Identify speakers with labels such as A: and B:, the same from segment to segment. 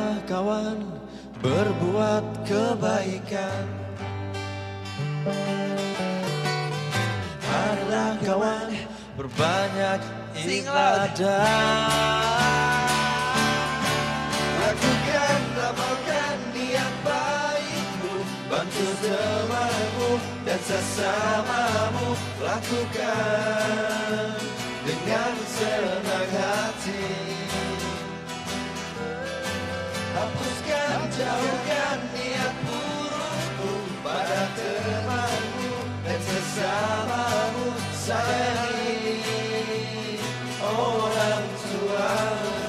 A: Marilah kawan berbuat kebaikan. Marilah kawan berbanyak ibadah. Lakukan, amalkan niat baikmu, bantu temanmu dan sesamamu. Lakukan dengan senang hati. Hapuskan, jauhkan niat burukmu pada temanmu dan sesamamu. Sayangi orang tuamu.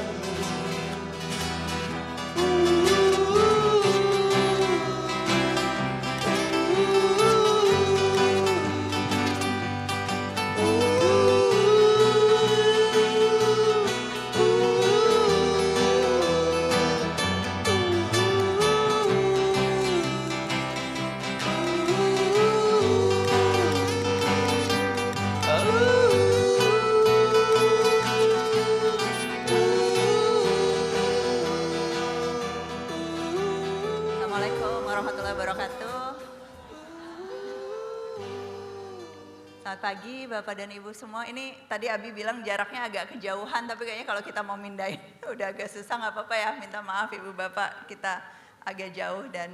B: Selamat pagi Bapak dan Ibu semua. Ini tadi Abi bilang jaraknya agak kejauhan, tapi kayaknya kalau kita mau mindahin udah agak susah. Nggak apa-apa ya, minta maaf Ibu Bapak, kita agak jauh dan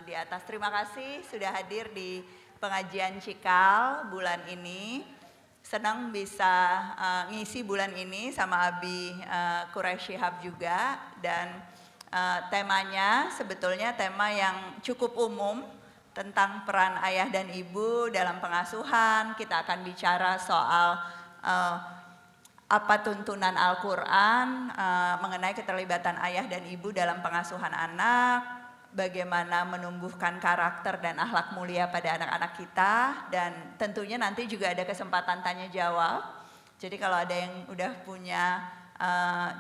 B: di atas. Terima kasih sudah hadir di pengajian Cikal bulan ini. Senang bisa ngisi bulan ini sama Abi Quraisy Shihab juga. Dan temanya sebetulnya tema yang cukup umum, tentang peran ayah dan ibu dalam pengasuhan. Kita akan bicara soal apa tuntunan Al-Quran mengenai keterlibatan ayah dan ibu dalam pengasuhan anak, bagaimana menumbuhkan karakter dan akhlak mulia pada anak-anak kita, dan tentunya nanti juga ada kesempatan tanya jawab. Jadi kalau ada yang udah punya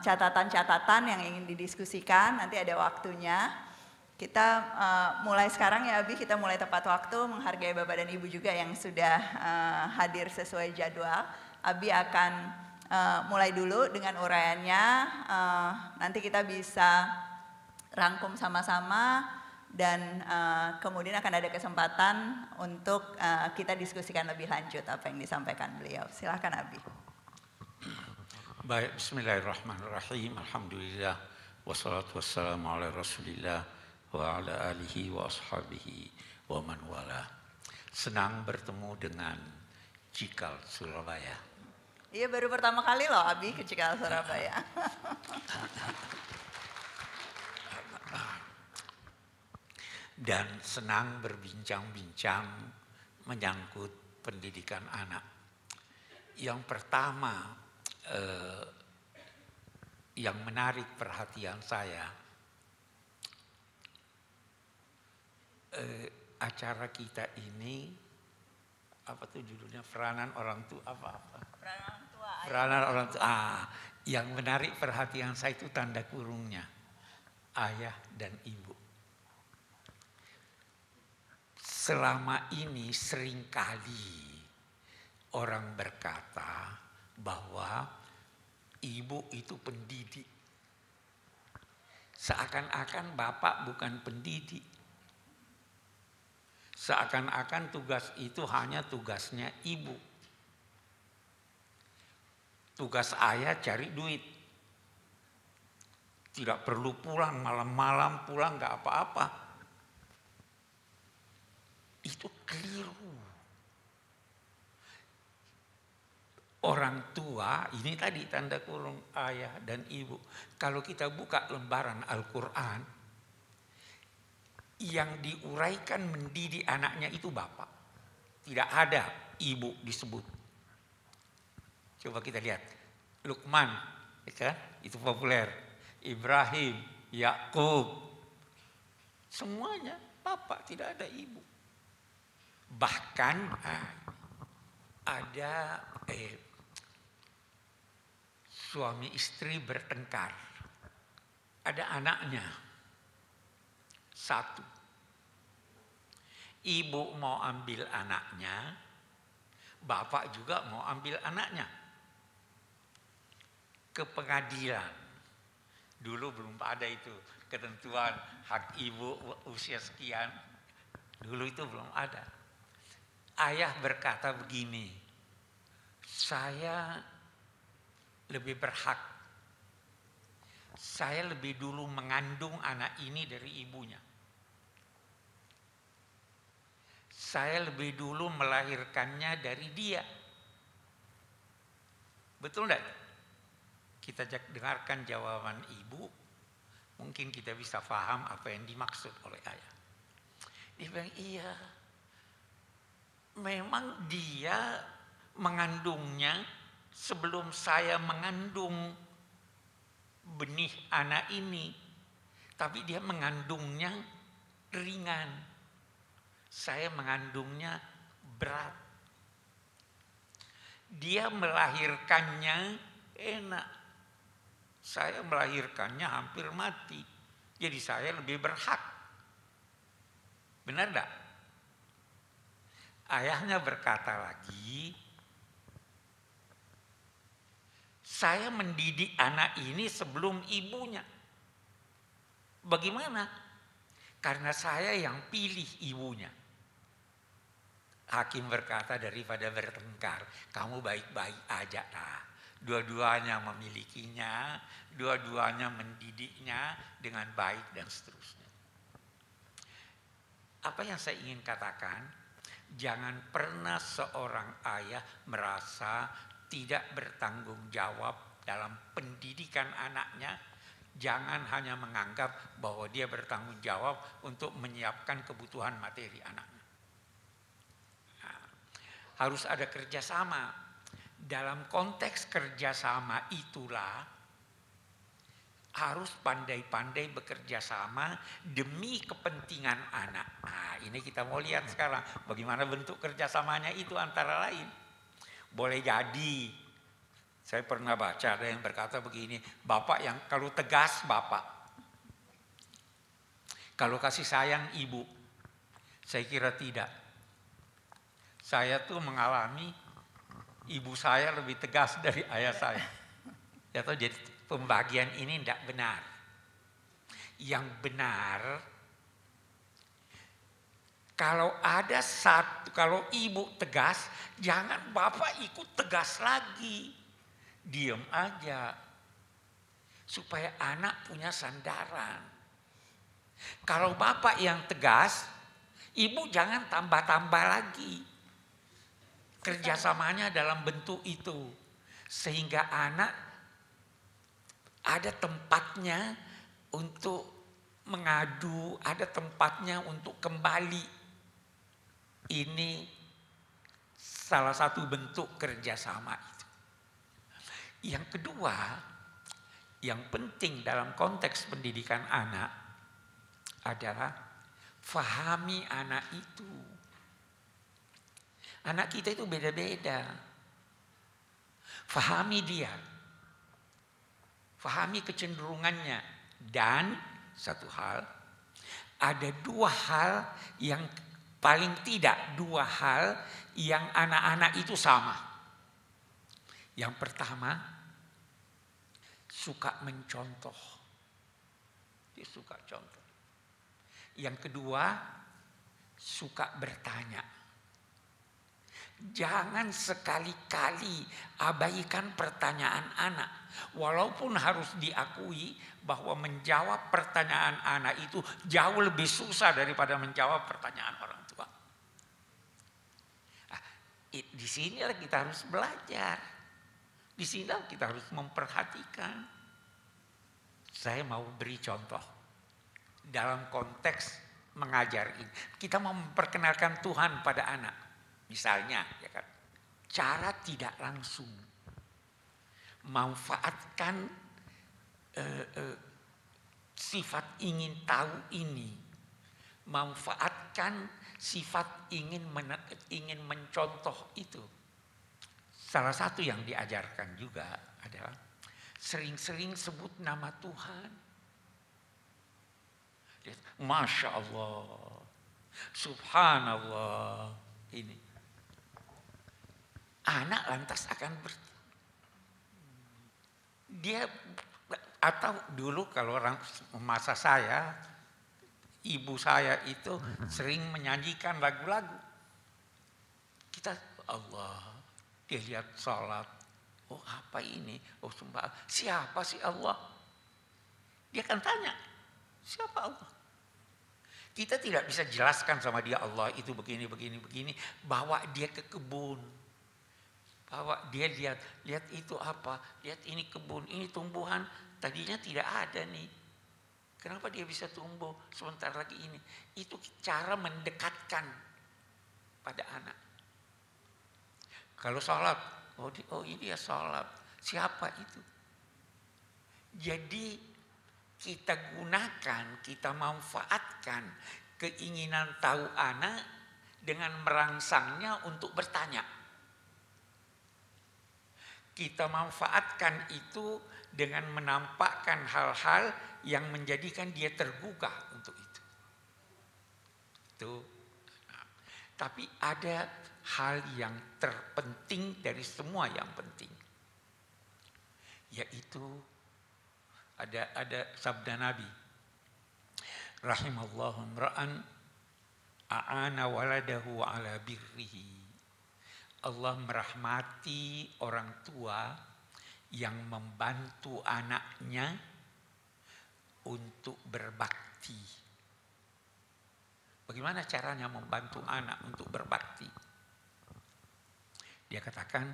B: catatan-catatan yang ingin didiskusikan, nanti ada waktunya. Kita mulai sekarang ya Abi, kita mulai tepat waktu, menghargai Bapak dan Ibu juga yang sudah hadir sesuai jadwal. Abi akan mulai dulu dengan uraiannya, nanti kita bisa rangkum sama-sama dan kemudian akan ada kesempatan untuk kita diskusikan lebih lanjut apa yang disampaikan beliau. Silakan Abi.
C: Baik, bismillahirrahmanirrahim. Alhamdulillah, wassalatu wassalamu ala rasulillah wa ala alihi wa ashabihi wa man wala. Senang bertemu dengan Cikal Surabaya.
B: Iya, baru pertama kali loh Abi ke Cikal Surabaya.
C: Dan senang berbincang-bincang menyangkut pendidikan anak. Yang pertama yang menarik perhatian saya, acara kita ini apa tuh judulnya, peranan orang tua apa? Peranan orang tua. Yang menarik perhatian saya itu tanda kurungnya, ayah dan ibu. Selama ini seringkali orang berkata bahwa ibu itu pendidik. Seakan-akan bapak bukan pendidik. Seakan-akan tugas itu hanya tugasnya ibu. Tugas ayah cari duit. Tidak perlu pulang, malam-malam pulang gak apa-apa. Itu keliru. Orang tua, ini tadi tanda kurung ayah dan ibu. Kalau kita buka lembaran Al-Quran, yang diuraikan mendidik anaknya itu bapak. Tidak ada ibu disebut. Coba kita lihat. Luqman, itu populer. Ibrahim, Yakub. Semuanya bapak, tidak ada ibu. Bahkan ada suami istri bertengkar. Ada anaknya. Satu. Ibu mau ambil anaknya, bapak juga mau ambil anaknya. Ke pengadilan. Dulu belum ada itu ketentuan hak ibu usia sekian. Dulu itu belum ada. Ayah berkata begini, saya lebih berhak. Saya lebih dulu mengandung anak ini dari ibunya. Saya lebih dulu melahirkannya dari dia. Betul enggak? Kita dengarkan jawaban ibu, mungkin kita bisa paham apa yang dimaksud oleh ayah. Dia bilang, iya, memang dia mengandungnya sebelum saya mengandung benih anak ini. Tapi dia mengandungnya ringan. Saya mengandungnya berat. Dia melahirkannya enak. Saya melahirkannya hampir mati. Jadi saya lebih berhak. Benar enggak? Ayahnya berkata lagi, saya mendidik anak ini sebelum ibunya. Bagaimana? Karena saya yang pilih ibunya. Hakim berkata, daripada bertengkar, kamu baik-baik aja lah. Dua-duanya memilikinya, dua-duanya mendidiknya dengan baik dan seterusnya. Apa yang saya ingin katakan, jangan pernah seorang ayah merasa tidak bertanggung jawab dalam pendidikan anaknya. Jangan hanya menganggap bahwa dia bertanggung jawab untuk menyiapkan kebutuhan materi anaknya. Nah, harus ada kerjasama. Dalam konteks kerjasama itulah harus pandai-pandai bekerja sama demi kepentingan anak. Nah, ini kita mau lihat sekarang bagaimana bentuk kerjasamanya itu antara lain. Boleh jadi, saya pernah baca ada yang berkata begini, bapak yang kalau tegas bapak, kalau kasih sayang ibu. Saya kira tidak. Saya tuh mengalami ibu saya lebih tegas dari ayah saya. Atau jadi pembagian ini tidak benar. Yang benar, kalau ibu tegas, jangan bapak ikut tegas lagi. Diam aja. Supaya anak punya sandaran. Kalau bapak yang tegas, ibu jangan tambah-tambah lagi. Kerjasamanya dalam bentuk itu. Sehingga anak ada tempatnya untuk mengadu, ada tempatnya untuk kembali. Ini salah satu bentuk kerjasama itu. Yang kedua, yang penting dalam konteks pendidikan anak adalah fahami anak itu. Anak kita itu beda-beda. Fahami dia. Fahami kecenderungannya. Dan satu hal, ada dua hal yang paling tidak dua hal yang anak-anak itu sama. Yang pertama, suka mencontoh. Dia suka contoh. Yang kedua, suka bertanya. Jangan sekali-kali abaikan pertanyaan anak. Walaupun harus diakui bahwa menjawab pertanyaan anak itu jauh lebih susah daripada menjawab pertanyaan orang tua. Nah, di sinilah kita harus belajar. Di sinilah kita harus memperhatikan. Saya mau beri contoh. Dalam konteks mengajar ini. Kita mau memperkenalkan Tuhan pada anak. Misalnya, ya kan, cara tidak langsung manfaatkan sifat ingin tahu ini, manfaatkan sifat ingin mencontoh itu. Salah satu yang diajarkan juga adalah sering-sering sebut nama Tuhan. Masya Allah, Subhanallah, ini. Anak lantas akan dia Atau dulu kalau orang masa saya, ibu saya itu sering menyanyikan lagu-lagu. Kita Allah, dia lihat salat. Oh apa ini? Oh sembah. Siapa sih Allah? Dia akan tanya, siapa Allah? Kita tidak bisa jelaskan sama dia Allah itu begini, begini, begini. Bawa dia ke kebun. Bawa dia lihat itu apa? Lihat ini kebun, ini tumbuhan. Tadinya tidak ada nih. Kenapa dia bisa tumbuh sebentar lagi ini? Itu cara mendekatkan pada anak. Kalau sholat, oh ini dia sholat. Siapa itu? Jadi kita gunakan, kita manfaatkan keinginan tahu anak dengan merangsangnya untuk bertanya. Kita manfaatkan itu dengan menampakkan hal-hal yang menjadikan dia tergugah untuk itu. Nah, tapi ada hal yang terpenting dari semua yang penting, yaitu ada sabda Nabi, rahimallahu imra'an a'ana waladahu ala birrihi. Allah merahmati orang tua yang membantu anaknya untuk berbakti. Bagaimana caranya membantu anak untuk berbakti? Dia katakan,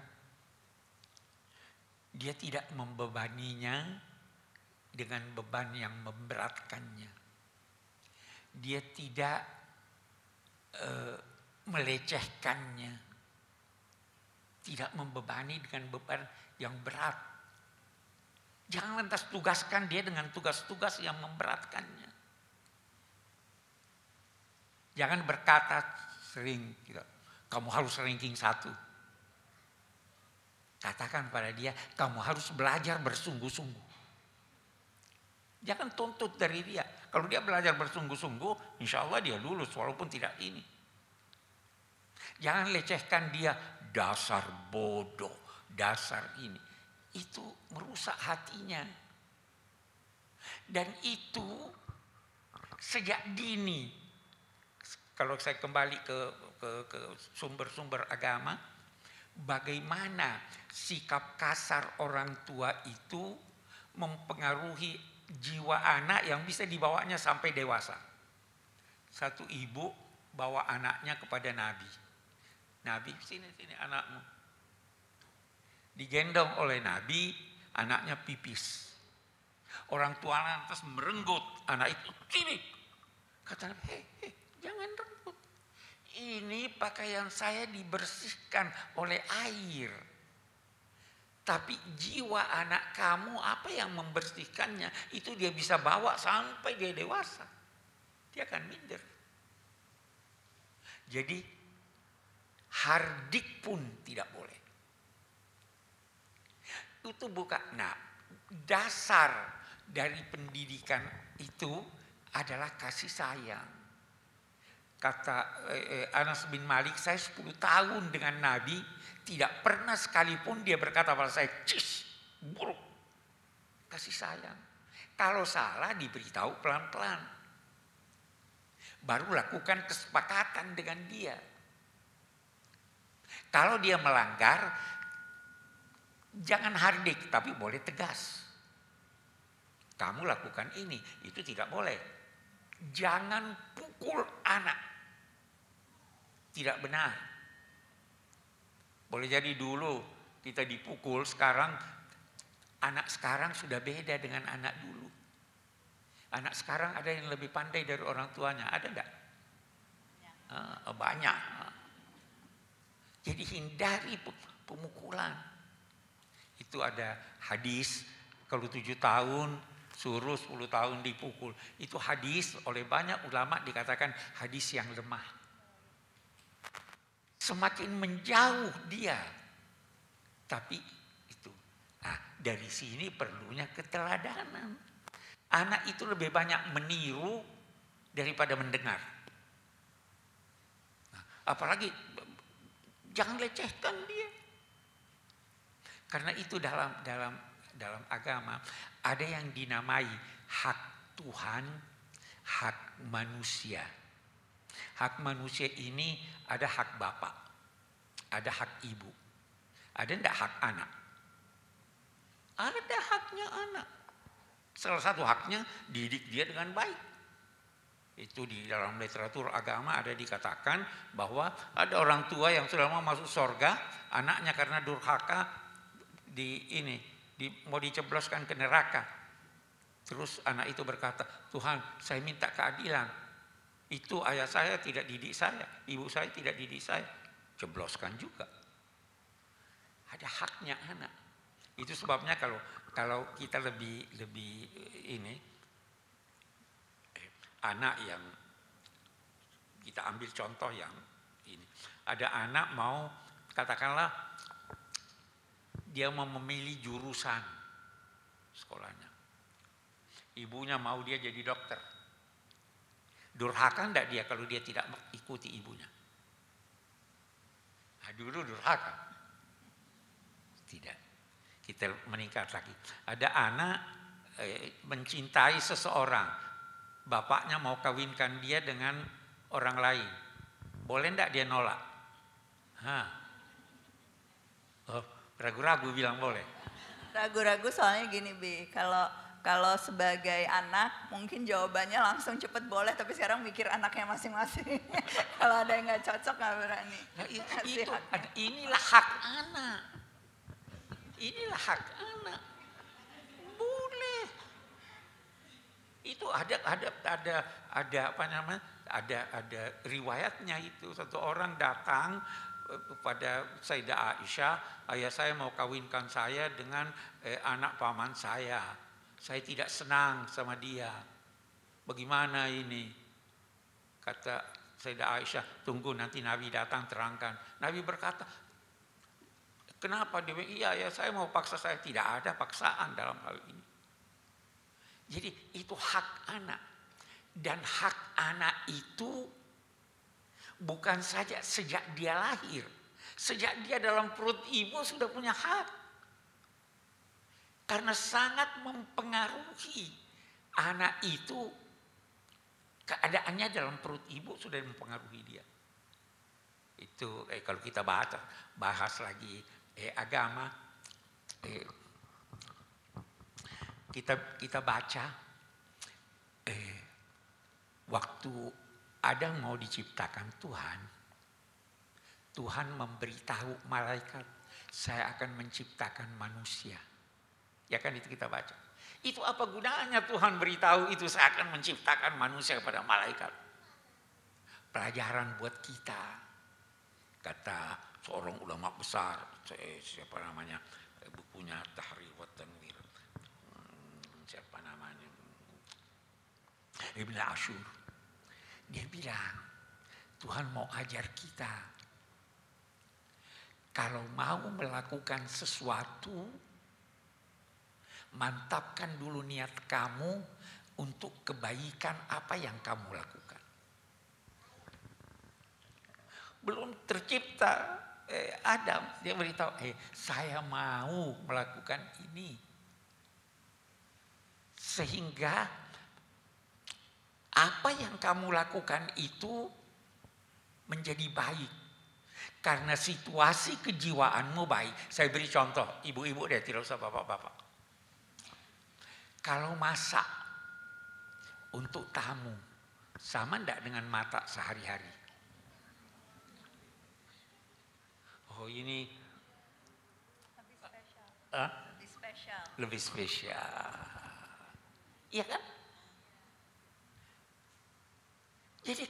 C: dia tidak membebaninya dengan beban yang memberatkannya. Dia tidak melecehkannya. Tidak membebani dengan beban yang berat. Jangan lantas tugaskan dia dengan tugas-tugas yang memberatkannya. Jangan berkata sering, kamu harus ranking 1. Katakan pada dia, kamu harus belajar bersungguh-sungguh. Jangan tuntut dari dia. Kalau dia belajar bersungguh-sungguh, insya Allah dia lulus walaupun tidak ini. Jangan lecehkan dia, dasar bodoh, dasar ini. Itu merusak hatinya. Dan itu sejak dini. Kalau saya kembali ke sumber-sumber agama, bagaimana sikap kasar orang tua itu mempengaruhi jiwa anak yang bisa dibawanya sampai dewasa. Satu ibu bawa anaknya kepada Nabi. Nabi, sini anakmu. Digendong oleh Nabi, anaknya pipis. Orang tua lantas merenggut anak itu. Sini. Kata Nabi, hei, jangan renggut. Ini pakaian saya dibersihkan oleh air. Tapi jiwa anak kamu apa yang membersihkannya? Itu dia bisa bawa sampai dia dewasa. Dia akan minder. Jadi hardik pun tidak boleh. Itu bukan. Nah, dasar dari pendidikan itu adalah kasih sayang. Kata Anas bin Malik, saya 10 tahun dengan Nabi, tidak pernah sekalipun dia berkata pada saya, cis, buruk. Kasih sayang. Kalau salah diberitahu pelan-pelan. Baru lakukan kesepakatan dengan dia. Kalau dia melanggar, jangan hardik, tapi boleh tegas. Kamu lakukan ini, itu tidak boleh. Jangan pukul anak. Tidak benar. Boleh jadi dulu kita dipukul, sekarang anak sekarang sudah beda dengan anak dulu. Anak sekarang ada yang lebih pandai dari orang tuanya, ada enggak? Banyak. Jadi hindari pemukulan. Itu ada hadis, kalau 7 tahun suruh 10 tahun dipukul. Itu hadis oleh banyak ulama dikatakan hadis yang lemah. Semakin menjauh dia. Tapi itu. Nah, dari sini perlunya keteladanan. Anak itu lebih banyak meniru daripada mendengar. Nah, apalagi jangan lecehkan dia. Karena itu dalam dalam agama ada yang dinamai hak Tuhan, hak manusia. Hak manusia ini ada hak bapak, ada hak ibu, ada enggak hak anak? Ada haknya anak. Salah satu haknya didik dia dengan baik. Itu di dalam literatur agama ada dikatakan bahwa ada orang tua yang sudah mau masuk surga, anaknya karena durhaka mau dicebloskan ke neraka. Terus anak itu berkata, Tuhan, saya minta keadilan. Itu ayah saya tidak didik saya, ibu saya tidak didik saya. Cebloskan juga. Ada haknya anak. Itu sebabnya kalau kita lebih anak yang kita ambil contoh yang ini. Ada anak mau katakanlah dia mau memilih jurusan sekolahnya. Ibunya mau dia jadi dokter. Durhaka enggak dia kalau dia tidak ikuti ibunya? Nah, dulu durhaka. Tidak. Kita meningkat lagi. Ada anak mencintai seseorang. Bapaknya mau kawinkan dia dengan orang lain. Boleh enggak dia nolak? Ragu-ragu bilang boleh.
B: Ragu-ragu soalnya gini Bi, kalau sebagai anak mungkin jawabannya langsung cepet boleh, tapi sekarang mikir anaknya masing-masing. Kalau ada yang nggak cocok nggak berani.
C: Nah, inilah hak anak. Inilah hak anak. Boleh. Itu ada apa namanya? Ada riwayatnya itu. Satu orang datang kepada Sayyidah Aisyah, ayah saya mau kawinkan saya dengan anak paman saya. Saya tidak senang sama dia. Bagaimana ini? Kata Sayyidah Aisyah, tunggu nanti Nabi datang terangkan. Nabi berkata, kenapa? Dia bilang, iya ya saya mau paksa saya. Tidak ada paksaan dalam hal ini. Jadi itu hak anak. Dan hak anak itu bukan saja sejak dia lahir. Sejak dia dalam perut ibu sudah punya hak. Karena sangat mempengaruhi anak itu, keadaannya dalam perut ibu sudah mempengaruhi dia. Itu kalau kita bahas lagi agama, kita baca waktu Adam mau diciptakan Tuhan memberitahu malaikat, saya akan menciptakan manusia. Ya kan itu kita baca. Itu apa gunanya Tuhan beritahu itu saya akan menciptakan manusia kepada malaikat? Pelajaran buat kita. Kata seorang ulama besar, siapa namanya, bukunya Tahrir wa Tanwir. Siapa namanya? Ibn Ashur. Dia bilang, Tuhan mau ajar kita. Kalau mau melakukan sesuatu, mantapkan dulu niat kamu untuk kebaikan apa yang kamu lakukan. Belum tercipta Adam, dia beritahu, saya mau melakukan ini. Sehingga apa yang kamu lakukan itu menjadi baik. Karena situasi kejiwaanmu baik. Saya beri contoh, ibu-ibu deh, tidak usah bapak-bapak. Kalau masak untuk tamu, sama enggak dengan masak sehari-hari? Oh ini lebih spesial. Lebih spesial. Iya kan? Jadi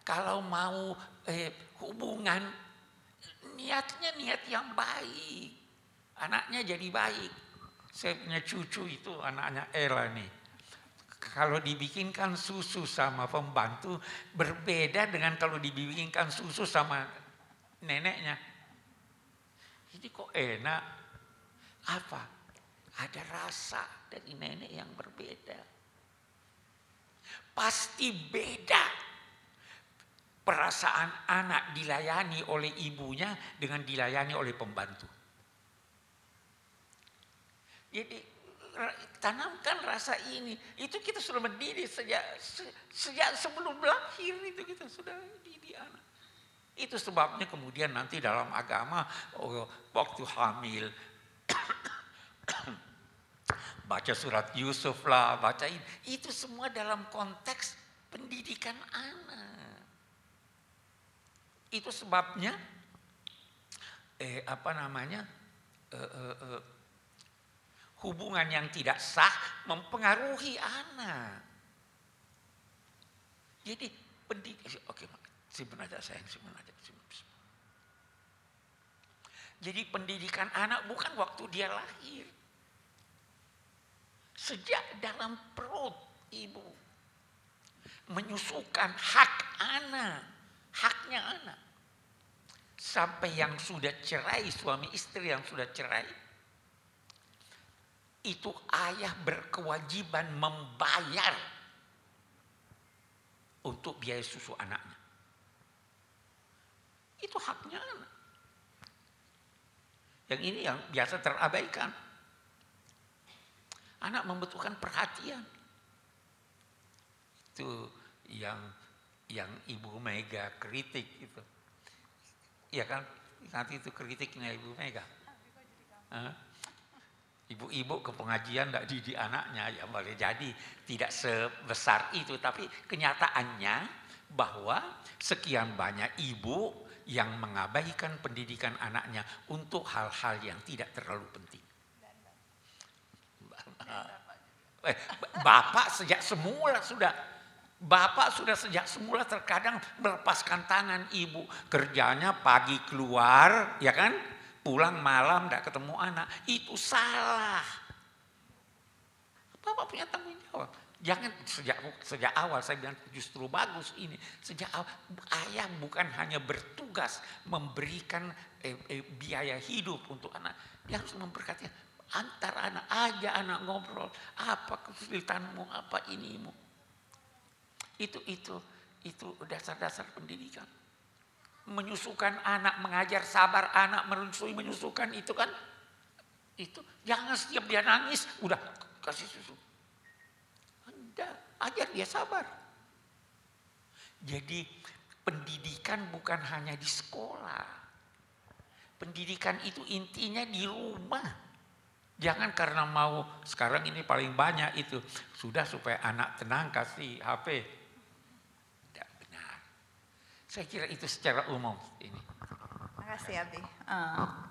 C: kalau mau hubungan, niatnya niat yang baik. Anaknya jadi baik. Saya punya cucu itu anaknya Ella nih. Kalau dibikinkan susu sama pembantu berbeda dengan kalau dibikinkan susu sama neneknya. Jadi kok enak? Apa? Ada rasa dari nenek yang berbeda. Pasti beda perasaan anak dilayani oleh ibunya dengan dilayani oleh pembantu. Jadi tanamkan rasa ini. Itu kita sudah mendidik sejak sebelum lahir, itu kita sudah didik anak. Itu sebabnya kemudian nanti dalam agama waktu hamil baca surat Yusuf lah, bacain. Itu semua dalam konteks pendidikan anak. Itu sebabnya hubungan yang tidak sah mempengaruhi anak. Jadi Jadi pendidikan anak bukan waktu dia lahir. Sejak dalam perut ibu. Menyusukan hak anak. Haknya anak. Sampai yang sudah cerai, suami istri yang sudah cerai. Itu ayah berkewajiban membayar untuk biaya susu anaknya. Itu haknya anak. Yang ini yang biasa terabaikan. Anak membutuhkan perhatian. Itu yang Ibu Mega kritik itu. Iya kan? Nanti itu kritiknya Ibu Mega. Ibu-ibu ke pengajian tidak didik anaknya, ya boleh jadi tidak sebesar itu. Tapi kenyataannya bahwa sekian banyak ibu yang mengabaikan pendidikan anaknya untuk hal-hal yang tidak terlalu penting. Bapak sejak semula sejak semula terkadang melepaskan tangan ibu. Kerjanya pagi keluar, ya kan? Pulang malam tidak ketemu anak. Itu salah. Bapak punya tanggung jawab. Jangan sejak awal saya bilang justru bagus ini. Sejak awal ayah bukan hanya bertugas memberikan biaya hidup untuk anak. Dia harus memberkati antar anak, ajak anak ngobrol. Apa kesulitanmu, apa inimu. Itu dasar-dasar pendidikan. Menyusukan anak, mengajar sabar anak, menyusukan itu kan. Itu jangan setiap dia nangis udah kasih susu. Ajar dia sabar. Jadi pendidikan bukan hanya di sekolah. Pendidikan itu intinya di rumah. Jangan karena mau sekarang ini paling banyak itu sudah supaya anak tenang kasih HP. Tidak benar. Saya kira itu secara umum ini.
B: Terima kasih Abi.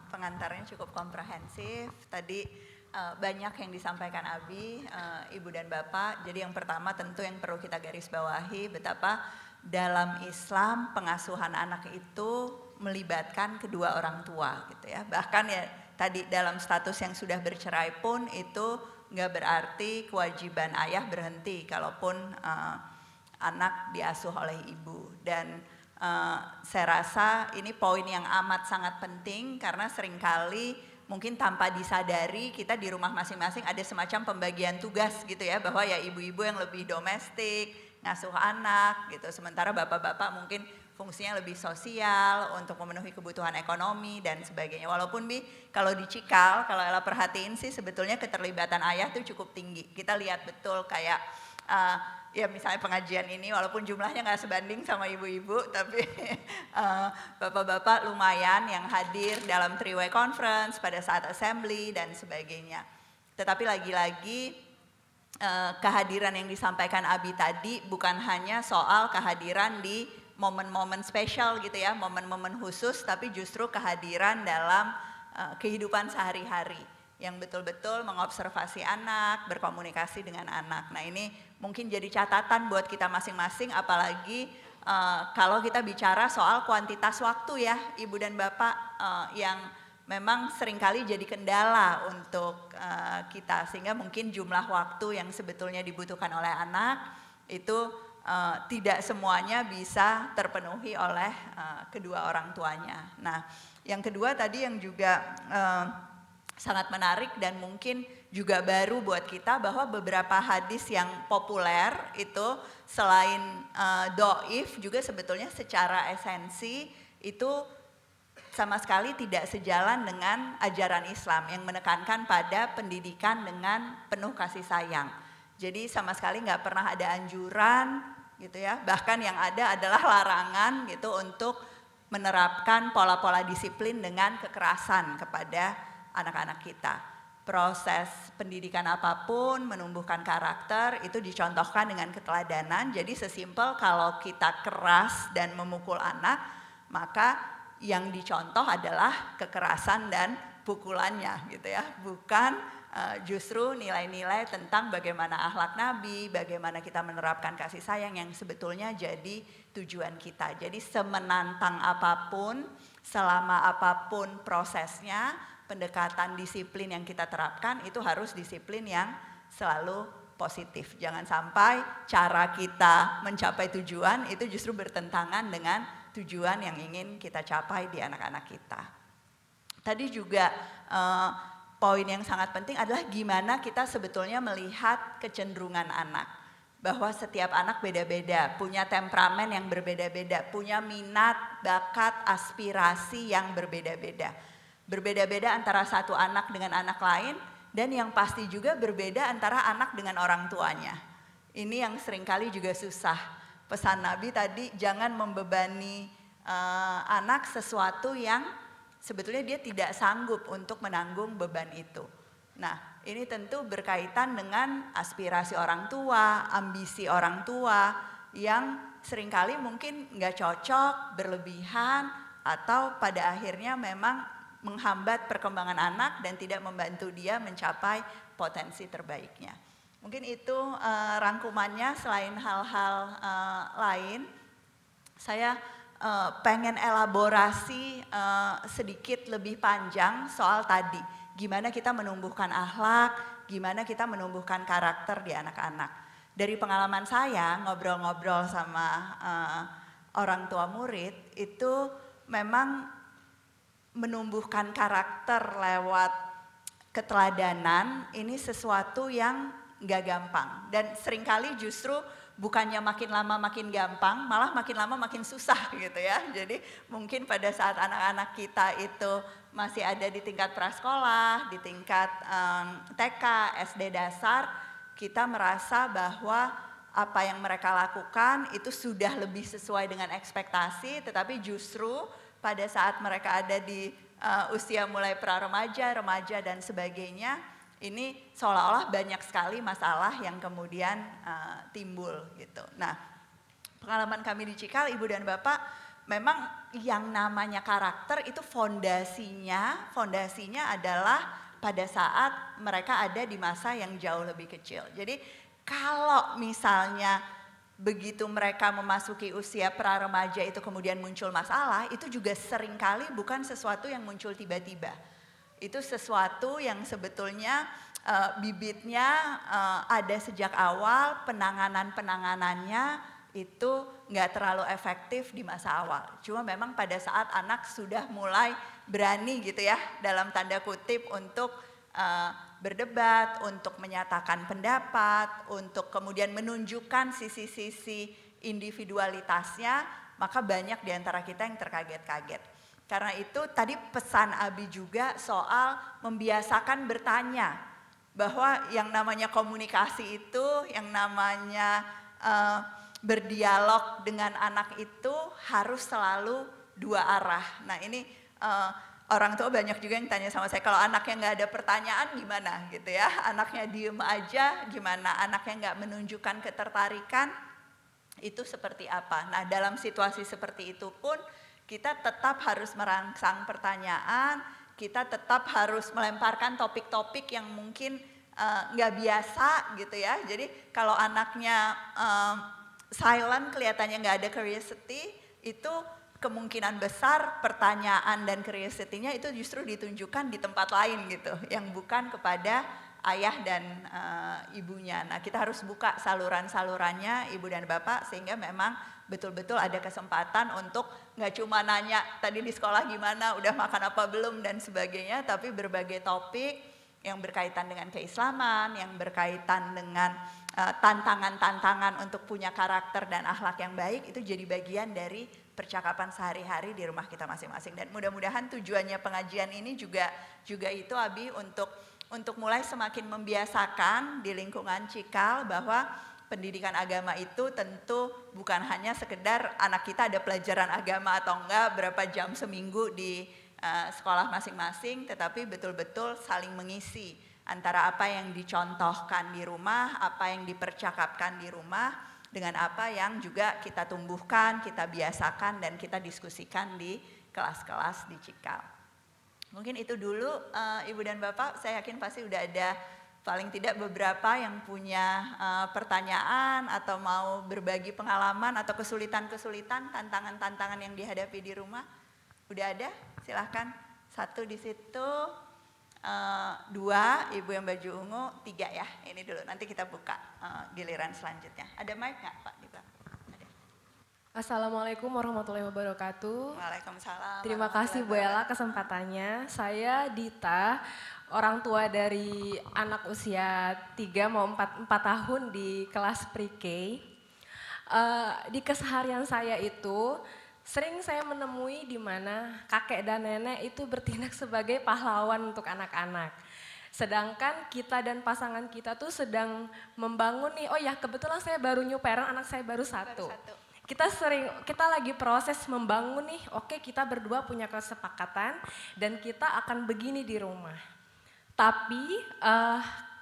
B: Pengantarnya cukup komprehensif. Tadi banyak yang disampaikan Abi, Ibu dan Bapak. Jadi yang pertama tentu yang perlu kita garis bawahi betapa dalam Islam pengasuhan anak itu melibatkan kedua orang tua gitu ya. Bahkan ya tadi dalam status yang sudah bercerai pun itu nggak berarti kewajiban ayah berhenti kalaupun anak diasuh oleh ibu. Dan saya rasa ini poin yang amat sangat penting karena seringkali mungkin tanpa disadari kita di rumah masing-masing ada semacam pembagian tugas gitu ya, bahwa ya ibu-ibu yang lebih domestik, ngasuh anak gitu, sementara bapak-bapak mungkin fungsinya lebih sosial untuk memenuhi kebutuhan ekonomi dan sebagainya. Walaupun kalau di Cikal, kalau Ella perhatiin sih sebetulnya keterlibatan ayah tuh cukup tinggi. Kita lihat betul kayak ya misalnya pengajian ini walaupun jumlahnya nggak sebanding sama ibu-ibu, tapi bapak-bapak lumayan yang hadir dalam three-way conference pada saat assembly dan sebagainya. Tetapi lagi-lagi kehadiran yang disampaikan Abi tadi bukan hanya soal kehadiran di momen-momen spesial gitu ya, momen-momen khusus, tapi justru kehadiran dalam kehidupan sehari-hari yang betul-betul mengobservasi anak, berkomunikasi dengan anak. Nah ini mungkin jadi catatan buat kita masing-masing, apalagi kalau kita bicara soal kuantitas waktu ya Ibu dan Bapak, yang memang seringkali jadi kendala untuk kita, sehingga mungkin jumlah waktu yang sebetulnya dibutuhkan oleh anak itu tidak semuanya bisa terpenuhi oleh kedua orang tuanya. Nah yang kedua tadi yang juga sangat menarik dan mungkin juga baru buat kita, bahwa beberapa hadis yang populer itu selain doif juga sebetulnya secara esensi itu sama sekali tidak sejalan dengan ajaran Islam yang menekankan pada pendidikan dengan penuh kasih sayang. Jadi sama sekali nggak pernah ada anjuran gitu ya, bahkan yang ada adalah larangan gitu untuk menerapkan pola-pola disiplin dengan kekerasan kepada anak-anak kita. Proses pendidikan apapun, menumbuhkan karakter itu dicontohkan dengan keteladanan. Jadi sesimpel kalau kita keras dan memukul anak, maka yang dicontoh adalah kekerasan dan pukulannya gitu ya, bukan justru nilai-nilai tentang bagaimana akhlak Nabi, bagaimana kita menerapkan kasih sayang yang sebetulnya jadi tujuan kita. Jadi semenantang apapun, selama apapun prosesnya, pendekatan disiplin yang kita terapkan itu harus disiplin yang selalu positif. Jangan sampai cara kita mencapai tujuan itu justru bertentangan dengan tujuan yang ingin kita capai di anak-anak kita. Tadi juga poin yang sangat penting adalah gimana kita sebetulnya melihat kecenderungan anak. Bahwa setiap anak beda-beda, punya temperamen yang berbeda-beda, punya minat, bakat, aspirasi yang berbeda-beda. Berbeda-beda antara satu anak dengan anak lain, dan yang pasti juga berbeda antara anak dengan orang tuanya. Ini yang seringkali juga susah. Pesan Nabi tadi, jangan membebani anak sesuatu yang sebetulnya dia tidak sanggup untuk menanggung beban itu. Nah, ini tentu berkaitan dengan aspirasi orang tua, ambisi orang tua yang seringkali mungkin nggak cocok, berlebihan, atau pada akhirnya memang menghambat perkembangan anak dan tidak membantu dia mencapai potensi terbaiknya. Mungkin itu rangkumannya. Selain hal-hal lain, saya pengen elaborasi sedikit lebih panjang soal tadi. Gimana kita menumbuhkan akhlak, gimana kita menumbuhkan karakter di anak-anak. Dari pengalaman saya ngobrol-ngobrol sama orang tua murid, itu memang menumbuhkan karakter lewat keteladanan ini sesuatu yang gak gampang. Dan seringkali justru bukannya makin lama makin gampang, malah makin lama makin susah gitu ya. Jadi mungkin pada saat anak-anak kita itu masih ada di tingkat prasekolah, di tingkat TK, SD dasar, kita merasa bahwa apa yang mereka lakukan itu sudah lebih sesuai dengan ekspektasi, tetapi justru pada saat mereka ada di usia mulai pra-remaja, remaja dan sebagainya, ini seolah-olah banyak sekali masalah yang kemudian timbul gitu. Nah, pengalaman kami di Cikal, Ibu dan Bapak, memang yang namanya karakter itu fondasinya adalah pada saat mereka ada di masa yang jauh lebih kecil. Jadi kalau misalnya begitu mereka memasuki usia pra-remaja itu kemudian muncul masalah, itu juga seringkali bukan sesuatu yang muncul tiba-tiba. Itu sesuatu yang sebetulnya bibitnya ada sejak awal, penanganannya itu nggak terlalu efektif di masa awal. Cuma memang pada saat anak sudah mulai berani gitu ya, dalam tanda kutip untuk berdebat, untuk menyatakan pendapat, untuk kemudian menunjukkan sisi-sisi individualitasnya, maka banyak di antara kita yang terkaget-kaget. Karena itu tadi pesan Abi juga soal membiasakan bertanya, bahwa yang namanya komunikasi itu, yang namanya berdialog dengan anak itu harus selalu dua arah. Nah ini orang tua banyak juga yang tanya sama saya, kalau anaknya nggak ada pertanyaan gimana gitu ya, anaknya diem aja gimana, anaknya nggak menunjukkan ketertarikan, itu seperti apa. Nah dalam situasi seperti itu pun kita tetap harus merangsang pertanyaan, kita tetap harus melemparkan topik-topik yang mungkin nggak biasa gitu ya. Jadi kalau anaknya silent, kelihatannya nggak ada curiosity, itu kemungkinan besar pertanyaan dan curiosity-nya itu justru ditunjukkan di tempat lain gitu, yang bukan kepada ayah dan ibunya. Nah kita harus buka saluran-salurannya ibu dan bapak, sehingga memang betul-betul ada kesempatan untuk nggak cuma nanya tadi di sekolah gimana, udah makan apa belum dan sebagainya, tapi berbagai topik yang berkaitan dengan keislaman, yang berkaitan dengan tantangan-tantangan untuk punya karakter dan akhlak yang baik, itu jadi bagian dari percakapan sehari-hari di rumah kita masing-masing. Dan mudah-mudahan tujuannya pengajian ini juga itu Abi untuk mulai semakin membiasakan di lingkungan Cikal bahwa pendidikan agama itu tentu bukan hanya sekedar anak kita ada pelajaran agama atau enggak berapa jam seminggu di sekolah masing-masing, tetapi betul-betul saling mengisi antara apa yang dicontohkan di rumah, apa yang dipercakapkan di rumah, dengan apa yang juga kita tumbuhkan, kita biasakan, dan kita diskusikan di kelas-kelas di Cikal. Mungkin itu dulu Ibu dan Bapak, saya yakin pasti udah ada paling tidak beberapa yang punya pertanyaan atau mau berbagi pengalaman atau kesulitan-kesulitan, tantangan-tantangan yang dihadapi di rumah. Udah ada? Silahkan. 1 di situ, 2, Ibu yang baju ungu, 3 ya. Ini dulu, nanti kita buka giliran selanjutnya. Ada mic nggak Pak? Ada.
D: Assalamualaikum warahmatullahi wabarakatuh.
B: Waalaikumsalam.
D: Terima kasih Bu Ella kesempatannya. Saya Dita, orang tua dari anak usia 3 mau 4 tahun di kelas pre-K. Di keseharian saya itu sering saya menemui di mana kakek dan nenek itu bertindak sebagai pahlawan untuk anak-anak. Sedangkan kita dan pasangan kita tuh sedang membangun nih, oh ya kebetulan saya baru new parent, anak saya baru satu. Kita lagi proses membangun nih, oke kita berdua punya kesepakatan dan kita akan begini di rumah. Tapi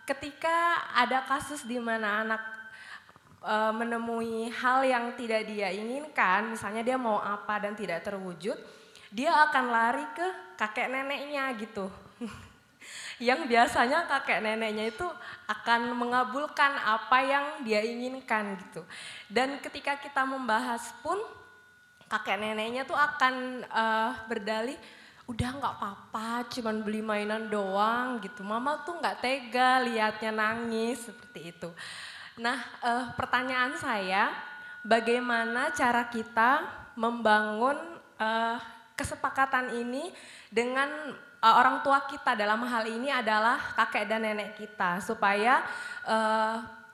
D: ketika ada kasus di mana anak menemui hal yang tidak dia inginkan, misalnya dia mau apa dan tidak terwujud, dia akan lari ke kakek neneknya gitu. Yang biasanya kakek neneknya itu akan mengabulkan apa yang dia inginkan gitu. Dan ketika kita membahas pun kakek neneknya tuh akan berdalih, udah nggak apa-apa, cuman beli mainan doang gitu. Mama tuh nggak tega lihatnya nangis seperti itu. Nah, pertanyaan saya, bagaimana cara kita membangun kesepakatan ini dengan orang tua kita, dalam hal ini adalah kakek dan nenek kita, supaya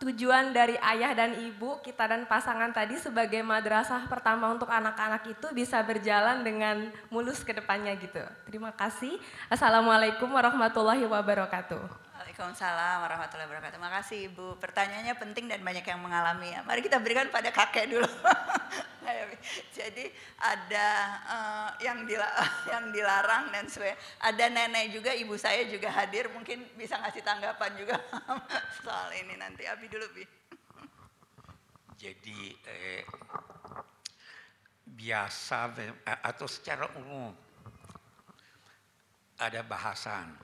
D: tujuan dari ayah dan ibu kita dan pasangan tadi sebagai madrasah pertama untuk anak-anak itu bisa berjalan dengan mulus ke depannya gitu. Terima kasih. Assalamualaikum warahmatullahi wabarakatuh.
B: Waalaikumsalam warahmatullahi wabarakatuh. Makasih Ibu. Pertanyaannya penting dan banyak yang mengalami ya. Mari kita berikan pada kakek dulu. Jadi ada yang dilarang dan sebagainya. Ada nenek juga, ibu saya juga hadir. Mungkin bisa ngasih tanggapan juga soal ini nanti. Abi dulu Bi.
C: Jadi biasa atau secara umum ada bahasan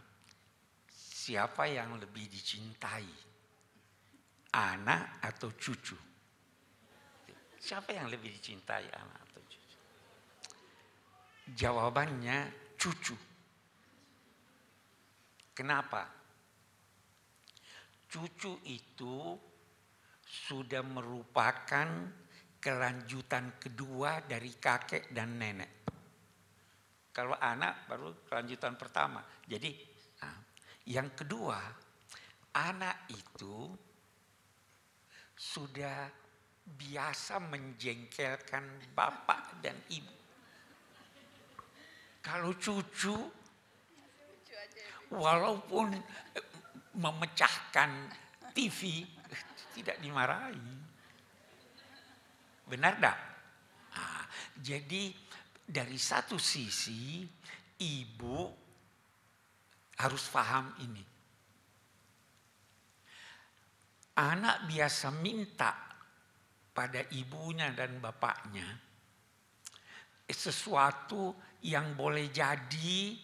C: siapa yang lebih dicintai, anak atau cucu? Siapa yang lebih dicintai, anak atau cucu? Jawabannya cucu. Kenapa? Cucu itu sudah merupakan kelanjutan kedua dari kakek dan nenek. Kalau anak baru kelanjutan pertama. Jadi yang kedua, anak itu sudah biasa menjengkelkan bapak dan ibu. Kalau cucu, walaupun memecahkan TV, tidak dimarahi. Benar tak? Nah, jadi dari satu sisi, ibu harus paham ini. Anak biasa minta pada ibunya dan bapaknya sesuatu yang boleh jadi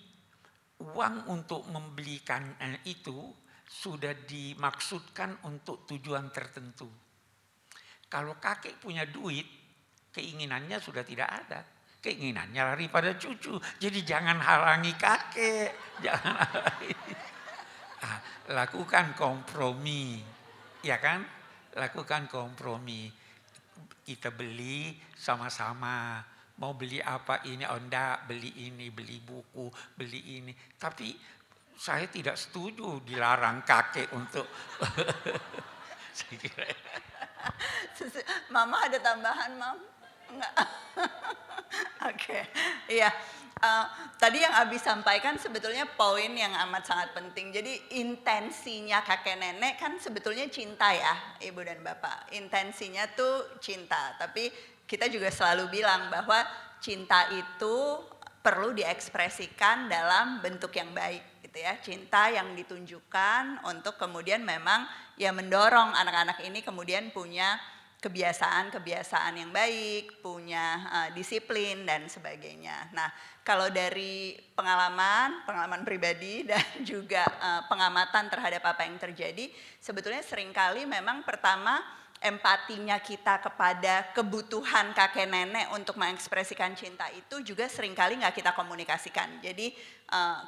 C: uang untuk membelikan itu sudah dimaksudkan untuk tujuan tertentu. Kalau kakek punya duit, keinginannya sudah tidak ada. Keinginannya lari pada cucu. Jadi jangan halangi kakek. Jangan halangi. Lakukan kompromi. Ya kan? Lakukan kompromi. Kita beli sama-sama. Mau beli apa ini? Oh enggak, beli ini, beli buku, beli ini. Tapi saya tidak setuju dilarang kakek untuk. Saya kira.
B: Mama ada tambahan, Mam? Enggak. Oke, iya. Tadi yang Abi sampaikan sebetulnya poin yang amat sangat penting. Jadi intensinya kakek nenek kan sebetulnya cinta ya, Ibu dan Bapak. Intensinya tuh cinta, tapi kita juga selalu bilang bahwa cinta itu perlu diekspresikan dalam bentuk yang baik gitu ya. Cinta yang ditunjukkan untuk kemudian memang ya mendorong anak-anak ini kemudian punya kebiasaan-kebiasaan yang baik, punya disiplin dan sebagainya. Nah, kalau dari pengalaman pribadi dan juga pengamatan terhadap apa yang terjadi, sebetulnya seringkali memang pertama empatinya kita kepada kebutuhan kakek nenek untuk mengekspresikan cinta itu juga seringkali nggak kita komunikasikan. Jadi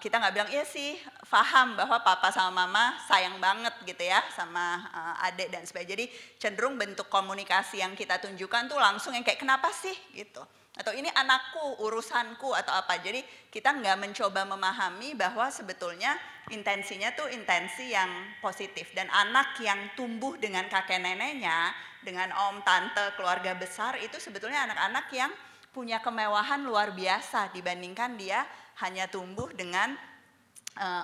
B: kita nggak bilang, iya sih paham bahwa papa sama mama sayang banget gitu ya sama adik dan sebagainya. Jadi cenderung bentuk komunikasi yang kita tunjukkan tuh langsung yang kayak kenapa sih gitu. Atau ini anakku, urusanku atau apa. Jadi kita nggak mencoba memahami bahwa sebetulnya intensinya tuh intensi yang positif. Dan anak yang tumbuh dengan kakek neneknya, dengan om, tante, keluarga besar itu sebetulnya anak-anak yang punya kemewahan luar biasa dibandingkan dia hanya tumbuh dengan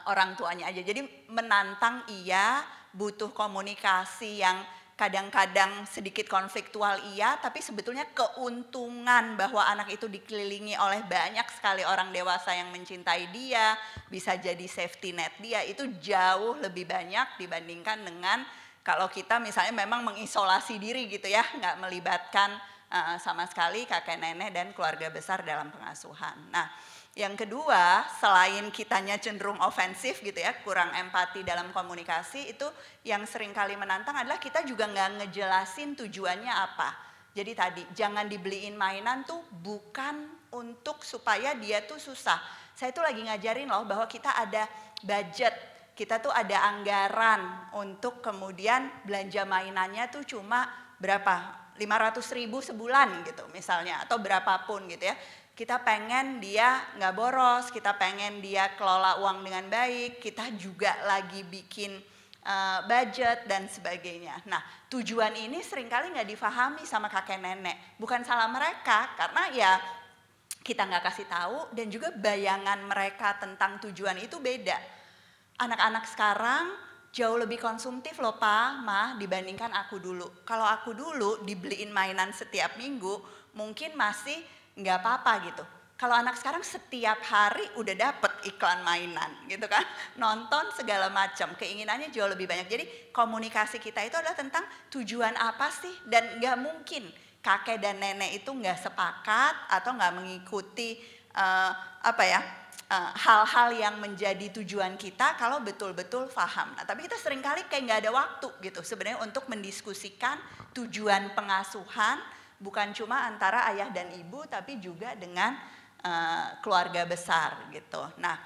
B: orang tuanya aja. Jadi menantang iya, butuh komunikasi yang kadang-kadang sedikit konfliktual iya, tapi sebetulnya keuntungan bahwa anak itu dikelilingi oleh banyak sekali orang dewasa yang mencintai dia, bisa jadi safety net dia, itu jauh lebih banyak dibandingkan dengan kalau kita misalnya memang mengisolasi diri gitu ya, nggak melibatkan sama sekali kakek nenek dan keluarga besar dalam pengasuhan. Nah, yang kedua, selain kitanya cenderung ofensif gitu ya, kurang empati dalam komunikasi, itu yang seringkali menantang adalah kita juga nggak ngejelasin tujuannya apa. Jadi tadi, jangan dibeliin mainan tuh bukan untuk supaya dia tuh susah. Saya tuh lagi ngajarin loh bahwa kita ada budget, kita tuh ada anggaran untuk kemudian belanja mainannya tuh cuma berapa? 500.000 sebulan gitu misalnya, atau berapapun gitu ya. Kita pengen dia nggak boros, kita pengen dia kelola uang dengan baik, kita juga lagi bikin budget dan sebagainya. Nah, tujuan ini seringkali nggak difahami sama kakek nenek. Bukan salah mereka, karena ya kita nggak kasih tahu dan juga bayangan mereka tentang tujuan itu beda. Anak-anak sekarang jauh lebih konsumtif loh Pa, Ma, dibandingkan aku dulu. Kalau aku dulu dibeliin mainan setiap minggu, mungkin masih nggak apa-apa gitu. Kalau anak sekarang setiap hari udah dapet iklan mainan gitu kan, nonton segala macam, keinginannya jauh lebih banyak. Jadi komunikasi kita itu adalah tentang tujuan apa sih, dan nggak mungkin kakek dan nenek itu nggak sepakat atau nggak mengikuti hal-hal yang menjadi tujuan kita kalau betul-betul paham. Nah, tapi kita seringkali kayak nggak ada waktu gitu sebenarnya untuk mendiskusikan tujuan pengasuhan, bukan cuma antara ayah dan ibu, tapi juga dengan keluarga besar gitu. Nah,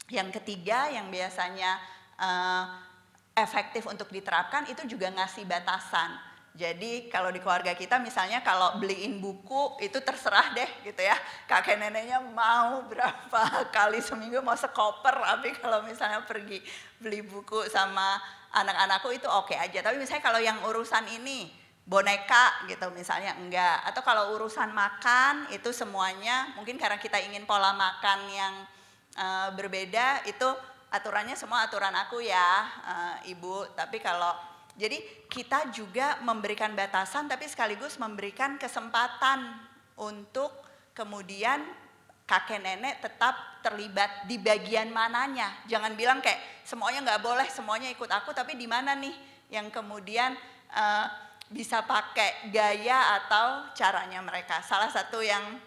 B: yang ketiga yang biasanya efektif untuk diterapkan itu juga ngasih batasan. Jadi kalau di keluarga kita misalnya kalau beliin buku itu terserah deh gitu ya. Kakek neneknya mau berapa kali seminggu, mau sekoper, tapi kalau misalnya pergi beli buku sama anak-anakku itu oke aja. Tapi misalnya kalau yang urusan ini boneka gitu misalnya enggak, atau kalau urusan makan itu semuanya mungkin karena kita ingin pola makan yang berbeda, itu aturannya semua aturan aku ya Ibu. Tapi kalau jadi kita juga memberikan batasan tapi sekaligus memberikan kesempatan untuk kemudian kakek nenek tetap terlibat di bagian mananya. Jangan bilang kayak semuanya nggak boleh, semuanya ikut aku, tapi di mana nih yang kemudian bisa pakai gaya atau caranya mereka. Salah satu yang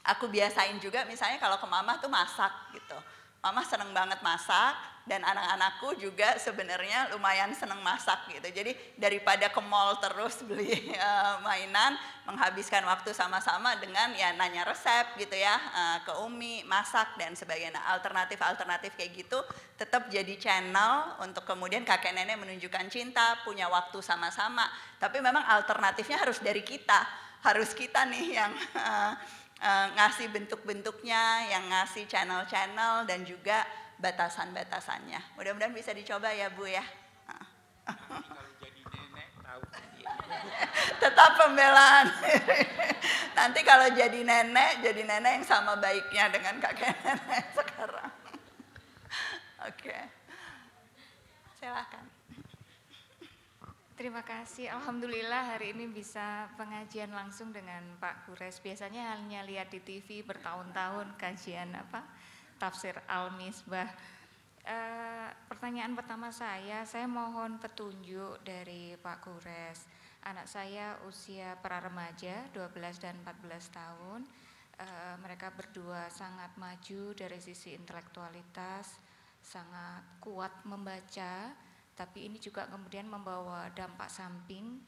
B: aku biasain juga misalnya kalau ke mama tuh masak gitu. Mama seneng banget masak dan anak-anakku juga sebenarnya lumayan seneng masak gitu. Jadi daripada ke mall terus beli mainan, menghabiskan waktu sama-sama dengan ya nanya resep gitu ya, ke Umi, masak dan sebagainya. Alternatif-alternatif kayak gitu tetap jadi channel untuk kemudian kakek nenek menunjukkan cinta, punya waktu sama-sama. Tapi memang alternatifnya harus dari kita, harus kita nih yang ngasih bentuk-bentuknya, yang ngasih channel-channel dan juga batasan-batasannya. Mudah-mudahan bisa dicoba ya Bu ya.
C: Kalau jadi nenek tahu.
B: Tetap pembelaan. Nanti kalau jadi nenek yang sama baiknya dengan kakek nenek sekarang. Oke. Silakan.
E: Terima kasih. Alhamdulillah hari ini bisa pengajian langsung dengan Pak Kures. Biasanya hanya lihat di TV bertahun-tahun kajian tafsir Al-Misbah. Pertanyaan pertama saya mohon petunjuk dari Pak Kures. Anak saya usia pra-remaja 12 dan 14 tahun. Mereka berdua sangat maju dari sisi intelektualitas, sangat kuat membaca, tapi ini juga kemudian membawa dampak samping.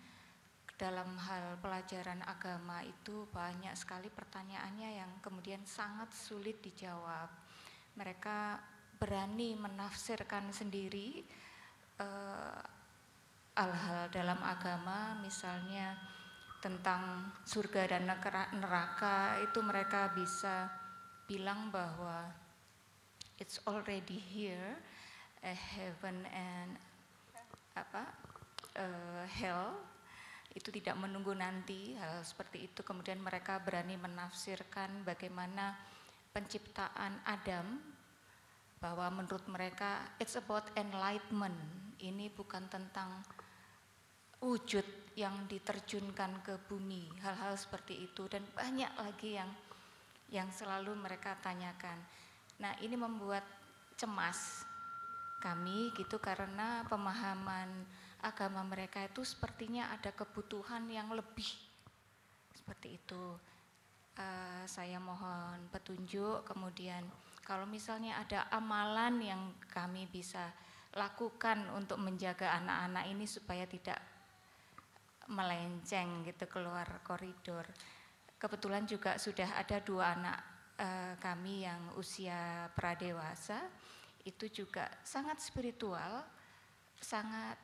E: Dalam hal pelajaran agama itu banyak sekali pertanyaannya yang kemudian sangat sulit dijawab. Mereka berani menafsirkan sendiri hal-hal dalam agama, misalnya tentang surga dan neraka, itu mereka bisa bilang bahwa it's already here, heaven and hell, itu tidak menunggu nanti, hal seperti itu. Kemudian mereka berani menafsirkan bagaimana penciptaan Adam, bahwa menurut mereka it's about enlightenment, ini bukan tentang wujud yang diterjunkan ke bumi, hal-hal seperti itu, dan banyak lagi yang selalu mereka tanyakan. Nah, ini membuat cemas kami gitu, karena pemahaman agama mereka itu sepertinya ada kebutuhan yang lebih seperti itu. Saya mohon petunjuk. Kemudian kalau misalnya ada amalan yang kami bisa lakukan untuk menjaga anak-anak ini supaya tidak melenceng gitu keluar koridor. Kebetulan juga sudah ada 2 anak kami yang usia pradewasa, itu juga sangat spiritual, sangat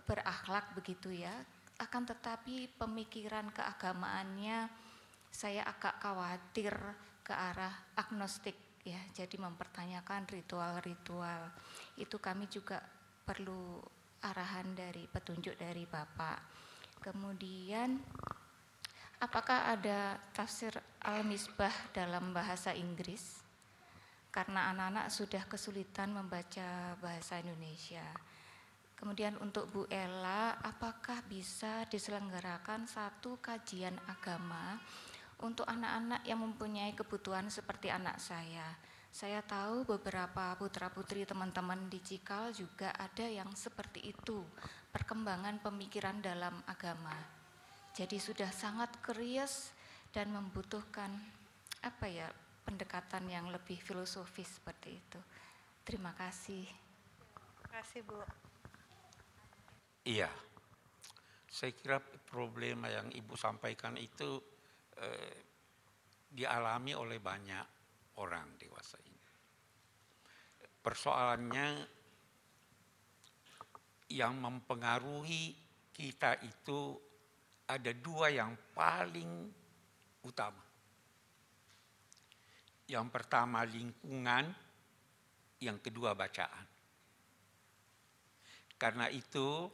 E: berakhlak begitu ya. Akan tetapi pemikiran keagamaannya saya agak khawatir ke arah agnostik ya. Jadi mempertanyakan ritual-ritual. Itu kami juga perlu arahan dari petunjuk dari Bapak. Kemudian apakah ada tafsir Al-Misbah dalam bahasa Inggris? Karena anak-anak sudah kesulitan membaca bahasa Indonesia. Kemudian untuk Bu Ella, apakah bisa diselenggarakan satu kajian agama untuk anak-anak yang mempunyai kebutuhan seperti anak saya? Saya tahu beberapa putra-putri teman-teman di Cikal juga ada yang seperti itu, perkembangan pemikiran dalam agama. Jadi sudah sangat curious dan membutuhkan pendekatan yang lebih filosofis seperti itu. Terima kasih.
B: Terima kasih, Bu.
C: Iya, saya kira problema yang Ibu sampaikan itu dialami oleh banyak orang dewasa ini. Persoalannya yang mempengaruhi kita itu ada 2 yang paling utama. Yang pertama lingkungan, yang kedua bacaan. Karena itu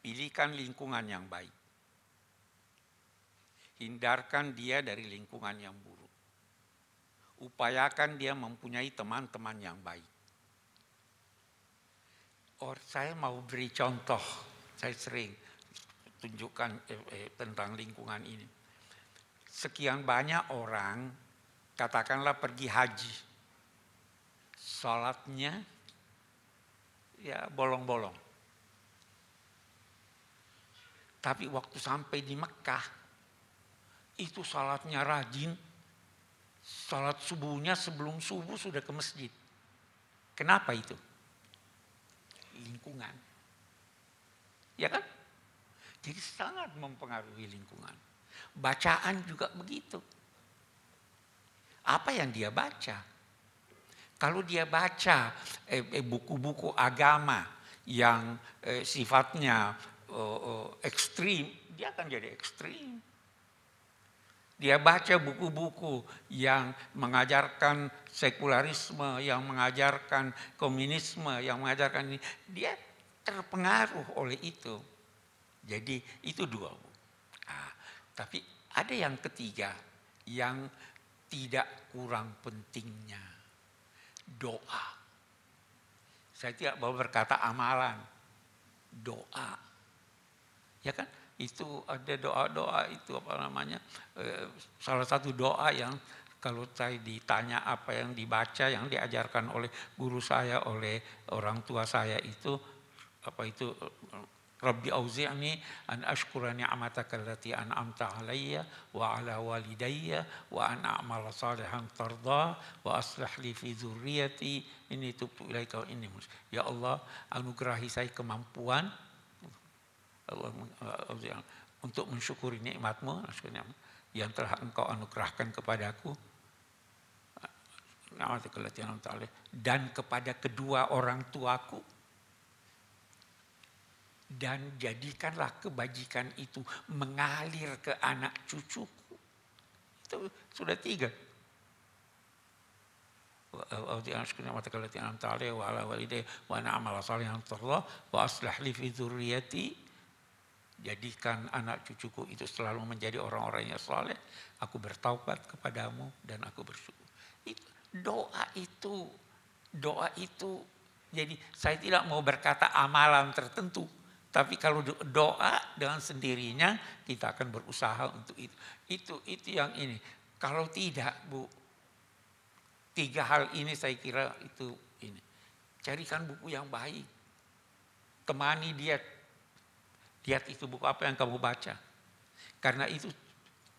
C: pilihkan lingkungan yang baik. Hindarkan dia dari lingkungan yang buruk. Upayakan dia mempunyai teman-teman yang baik. Saya mau beri contoh, saya sering tunjukkan tentang lingkungan ini. Sekian banyak orang, katakanlah pergi haji, sholatnya ya bolong-bolong. Tapi waktu sampai di Mekah, itu sholatnya rajin, sholat subuhnya sebelum subuh sudah ke masjid. Kenapa itu? Lingkungan. Ya kan? Jadi sangat mempengaruhi lingkungan. Bacaan juga begitu. Apa yang dia baca? Kalau dia baca buku-buku agama yang sifatnya ekstrim, dia akan jadi ekstrim. Dia baca buku-buku yang mengajarkan sekularisme, yang mengajarkan komunisme, yang mengajarkan ini, dia terpengaruh oleh itu. Jadi itu 2. Tapi Ada yang ketiga, yang tidak kurang pentingnya, doa. Saya tidak mau berkata amalan, doa. Ya kan? Itu ada doa-doa itu apa namanya? Salah satu doa yang kalau saya ditanya apa yang dibaca, yang diajarkan oleh guru saya, oleh orang tua saya itu, apa itu, Rabbi auzi'ni an ashkura ni'mataka allati an'amta alayya wa ala walidayya wa an a'mala salihan tardah wa aslih li fi dzurriyyati inni tubtu ilaika wa inni muslim. Ya Allah, anugerahi saya kemampuan untuk mensyukuri nikmat-Mu yang telah Engkau anugerahkan kepadaku dan kepada kedua orang tuaku, dan jadikanlah kebajikan itu mengalir ke anak cucuku. Itu sudah 3. Jadikan anak cucuku itu selalu menjadi orang-orang yang saleh. Aku bertaubat kepadamu dan aku bersyukur. Doa itu. Jadi saya tidak mau berkata amalan tertentu. Tapi kalau doa dengan sendirinya kita akan berusaha untuk itu. Itu yang ini. Kalau tidak, Bu, 3 hal ini saya kira itu ini. Carikan buku yang baik. Temani dia. Lihat itu buku apa yang kamu baca. Karena itu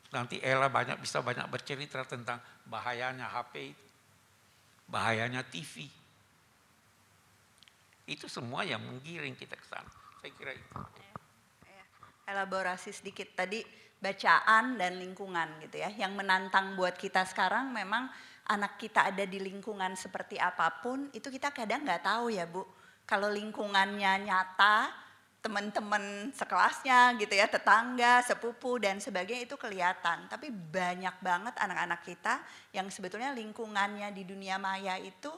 C: nanti Ella bisa banyak bercerita tentang bahayanya HP itu. Bahayanya TV. Itu semua yang menggiring kita ke sana. Saya kira itu.
B: Elaborasi sedikit tadi, bacaan dan lingkungan gitu ya. Yang menantang buat kita sekarang memang anak kita ada di lingkungan seperti apapun, itu kita kadang nggak tahu ya Bu. Kalau lingkungannya nyata, teman-teman sekelasnya gitu ya, tetangga, sepupu dan sebagainya itu kelihatan. Tapi banyak banget anak-anak kita yang sebetulnya lingkungannya di dunia maya itu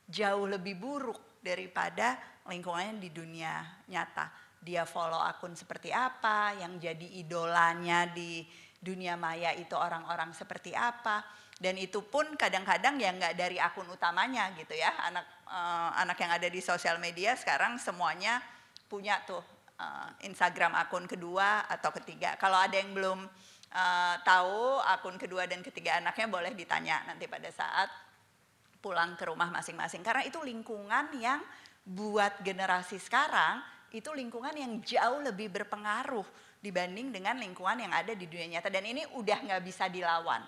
B: jauh lebih buruk daripada lingkungannya di dunia nyata. Dia follow akun seperti apa, yang jadi idolanya di dunia maya itu orang-orang seperti apa. Dan itu pun kadang-kadang ya nggak dari akun utamanya gitu ya. Anak yang ada di sosial media sekarang semuanya punya tuh Instagram akun kedua atau ketiga. Kalau ada yang belum tahu akun kedua dan ketiga anaknya, boleh ditanya nanti pada saat pulang ke rumah masing-masing. Karena itu lingkungan yang buat generasi sekarang, itu lingkungan yang jauh lebih berpengaruh dibanding dengan lingkungan yang ada di dunia nyata. Dan ini udah nggak bisa dilawan.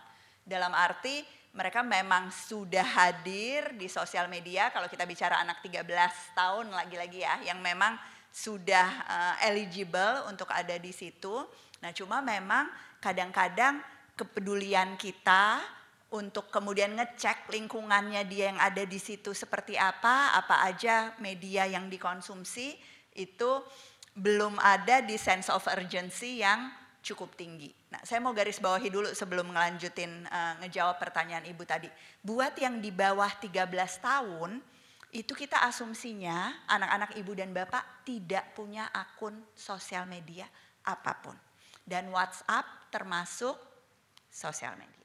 B: Dalam arti mereka memang sudah hadir di sosial media. Kalau kita bicara anak 13 tahun lagi-lagi ya, yang memang sudah eligible untuk ada di situ. Nah cuma memang kadang-kadang kepedulian kita untuk kemudian ngecek lingkungannya dia yang ada di situ seperti apa aja media yang dikonsumsi, itu belum ada di sense of urgency yang cukup tinggi. Nah, saya mau garis bawahi dulu sebelum ngelanjutin ngejawab pertanyaan Ibu tadi. Buat yang di bawah 13 tahun, itu kita asumsinya anak-anak Ibu dan Bapak tidak punya akun sosial media apapun. Dan WhatsApp termasuk sosial media.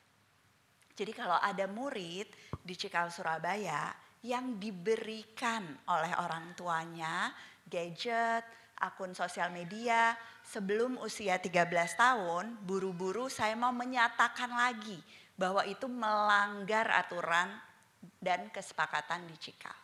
B: Jadi kalau ada murid di Cikal Surabaya yang diberikan oleh orang tuanya gadget, akun sosial media sebelum usia 13 tahun, buru-buru saya mau menyatakan lagi bahwa itu melanggar aturan dan kesepakatan di Cikal.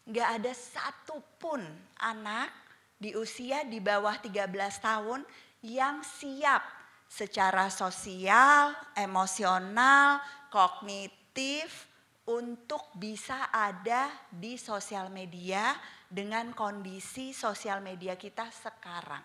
B: Nggak ada satupun anak di usia di bawah 13 tahun yang siap secara sosial, emosional, kognitif untuk bisa ada di sosial media dengan kondisi sosial media kita sekarang.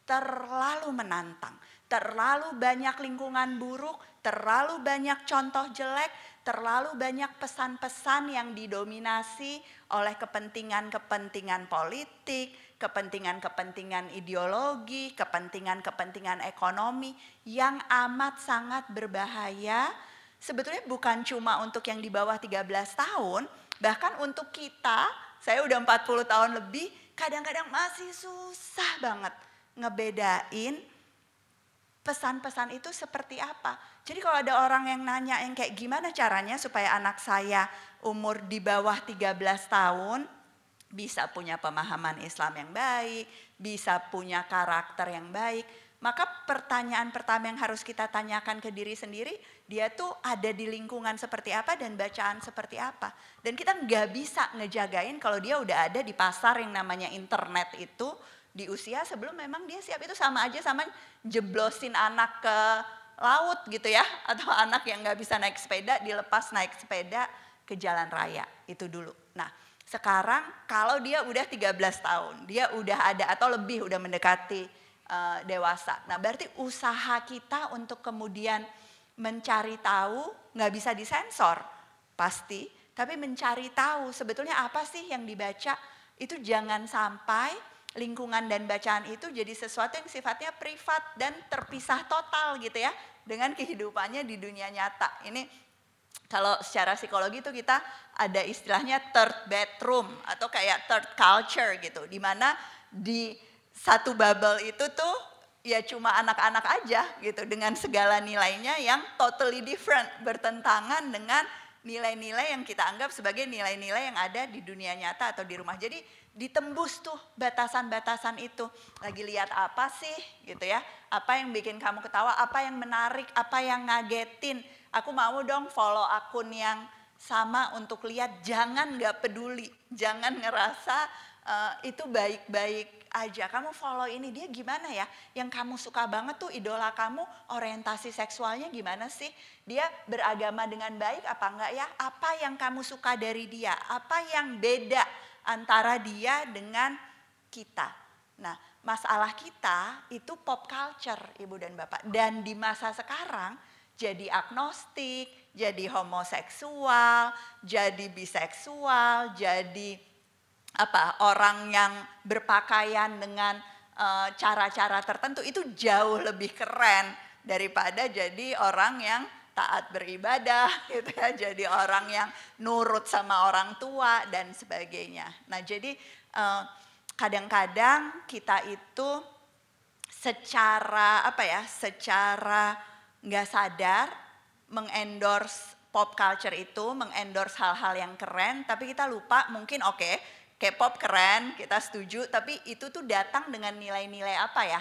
B: Terlalu menantang, terlalu banyak lingkungan buruk, terlalu banyak contoh jelek, terlalu banyak pesan-pesan yang didominasi oleh kepentingan-kepentingan politik, kepentingan-kepentingan ideologi, kepentingan-kepentingan ekonomi yang amat sangat berbahaya. Sebetulnya bukan cuma untuk yang di bawah 13 tahun, bahkan untuk kita, saya udah 40 tahun lebih, kadang-kadang masih susah banget ngebedain pesan-pesan itu seperti apa. Jadi kalau ada orang yang nanya yang kayak gimana caranya supaya anak saya umur di bawah 13 tahun bisa punya pemahaman Islam yang baik, bisa punya karakter yang baik, maka pertanyaan pertama yang harus kita tanyakan ke diri sendiri, dia tuh ada di lingkungan seperti apa dan bacaan seperti apa. Dan kita nggak bisa ngejagain kalau dia udah ada di pasar yang namanya internet itu di usia sebelum memang dia siap. Itu sama aja sama jeblosin anak ke laut gitu ya, atau anak yang nggak bisa naik sepeda dilepas naik sepeda ke jalan raya, itu dulu. Nah sekarang kalau dia udah 13 tahun, dia udah ada atau lebih udah mendekati dewasa. Nah berarti usaha kita untuk kemudian mencari tahu nggak bisa disensor pasti, tapi mencari tahu sebetulnya apa sih yang dibaca, itu jangan sampai lingkungan dan bacaan itu jadi sesuatu yang sifatnya privat dan terpisah total gitu ya dengan kehidupannya di dunia nyata. Ini kalau secara psikologi itu kita ada istilahnya third bedroom atau kayak third culture gitu, di mana di satu bubble itu tuh ya cuma anak-anak aja gitu dengan segala nilainya yang totally different, bertentangan dengan nilai-nilai yang kita anggap sebagai nilai-nilai yang ada di dunia nyata atau di rumah. Jadi ditembus tuh batasan-batasan itu. Lagi lihat apa sih gitu ya, apa yang bikin kamu ketawa, apa yang menarik, apa yang ngagetin. Aku mau dong follow akun yang sama untuk lihat, jangan gak peduli, jangan ngerasa itu baik-baik aja. Kamu follow ini, dia gimana ya? Yang kamu suka banget tuh idola kamu, orientasi seksualnya gimana sih? Dia beragama dengan baik apa enggak ya? Apa yang kamu suka dari dia? Apa yang beda antara dia dengan kita? Nah, masalah kita itu pop culture, Ibu dan Bapak. Dan di masa sekarang jadi agnostik, jadi homoseksual, jadi biseksual, jadi orang yang berpakaian dengan cara-cara tertentu itu jauh lebih keren daripada jadi orang yang taat beribadah gitu ya, jadi orang yang nurut sama orang tua dan sebagainya. Nah, jadi kadang-kadang kita itu secara secara nggak sadar mengendorse pop culture itu, mengendorse hal-hal yang keren, tapi kita lupa mungkin K-pop keren, kita setuju, tapi itu tuh datang dengan nilai-nilai apa ya?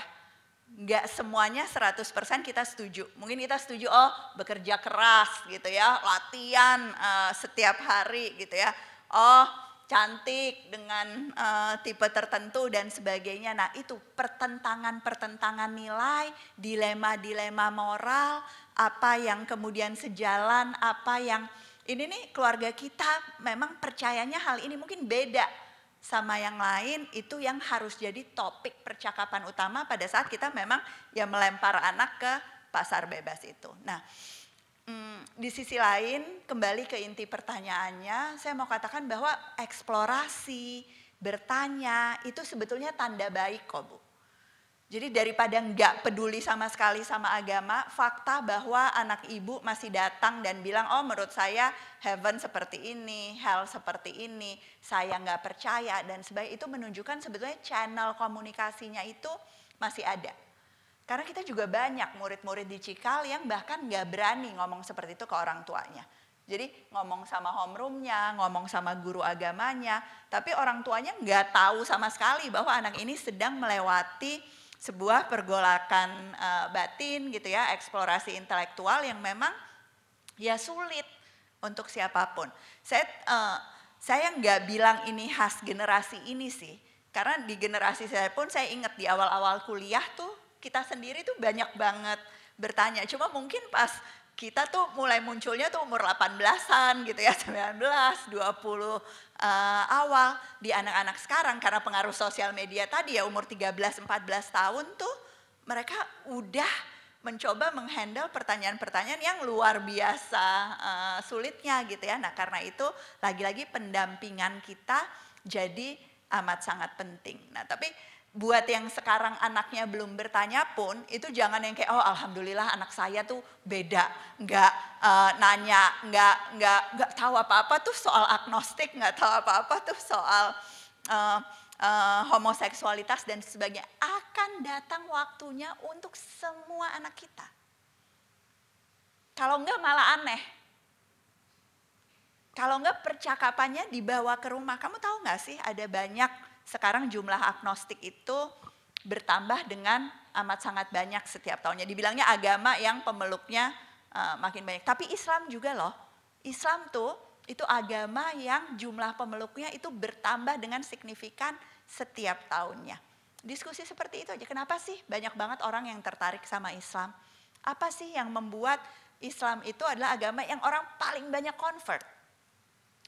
B: Nggak semuanya 100% kita setuju. Mungkin kita setuju, bekerja keras gitu ya, latihan setiap hari gitu ya. Cantik dengan tipe tertentu dan sebagainya. Nah itu pertentangan-pertentangan nilai, dilema-dilema moral, apa yang kemudian sejalan, apa yang... Ini nih keluarga kita memang percayanya hal ini mungkin beda sama yang lain, itu yang harus jadi topik percakapan utama pada saat kita memang ya melempar anak ke pasar bebas itu. Nah, di sisi lain kembali ke inti pertanyaannya, saya mau katakan bahwa eksplorasi, bertanya itu sebetulnya tanda baik kok Bu. Jadi daripada nggak peduli sama sekali sama agama, fakta bahwa anak ibu masih datang dan bilang, menurut saya heaven seperti ini, hell seperti ini, saya nggak percaya dan sebagainya, itu menunjukkan sebetulnya channel komunikasinya itu masih ada. Karena kita juga banyak murid-murid di Cikal yang bahkan nggak berani ngomong seperti itu ke orang tuanya. Jadi ngomong sama homeroomnya, ngomong sama guru agamanya, tapi orang tuanya nggak tahu sama sekali bahwa anak ini sedang melewati sebuah pergolakan batin gitu ya, eksplorasi intelektual yang memang ya sulit untuk siapapun. Saya nggak bilang ini khas generasi ini sih, karena di generasi saya pun saya ingat di awal-awal kuliah tuh kita sendiri tuh banyak banget bertanya. Cuma mungkin pas kita tuh mulai munculnya tuh umur 18-an gitu ya, 19, 20 awal. Di anak-anak sekarang karena pengaruh sosial media tadi ya umur 13-14 tahun tuh mereka udah mencoba menghandle pertanyaan-pertanyaan yang luar biasa sulitnya gitu ya. Nah karena itu lagi-lagi pendampingan kita jadi amat sangat penting. Nah tapi buat yang sekarang anaknya belum bertanya pun, itu jangan yang kayak, alhamdulillah anak saya tuh beda, nggak nanya, nggak tahu apa-apa tuh soal agnostik, nggak tahu apa-apa tuh soal homoseksualitas dan sebagainya. Akan datang waktunya untuk semua anak kita. Kalau enggak malah aneh. Kalau enggak percakapannya dibawa ke rumah. Kamu tahu enggak sih ada banyak sekarang jumlah agnostik itu bertambah dengan amat sangat banyak setiap tahunnya. Dibilangnya agama yang pemeluknya makin banyak. Tapi Islam juga loh. Islam tuh itu agama yang jumlah pemeluknya itu bertambah dengan signifikan setiap tahunnya. Diskusi seperti itu aja. Kenapa sih banyak banget orang yang tertarik sama Islam? Apa sih yang membuat Islam itu adalah agama yang orang paling banyak convert?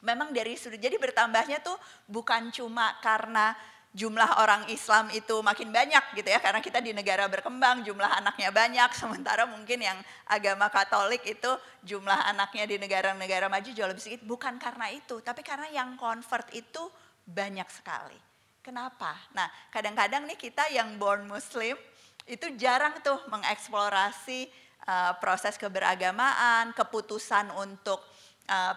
B: Memang dari sudut, jadi bertambahnya tuh bukan cuma karena jumlah orang Islam itu makin banyak gitu ya, karena kita di negara berkembang jumlah anaknya banyak, sementara mungkin yang agama Katolik itu jumlah anaknya di negara-negara maju jauh lebih sedikit. Bukan karena itu, tapi karena yang convert itu banyak sekali. Kenapa? Nah, kadang-kadang nih kita yang born Muslim itu jarang tuh mengeksplorasi proses keberagamaan, keputusan untuk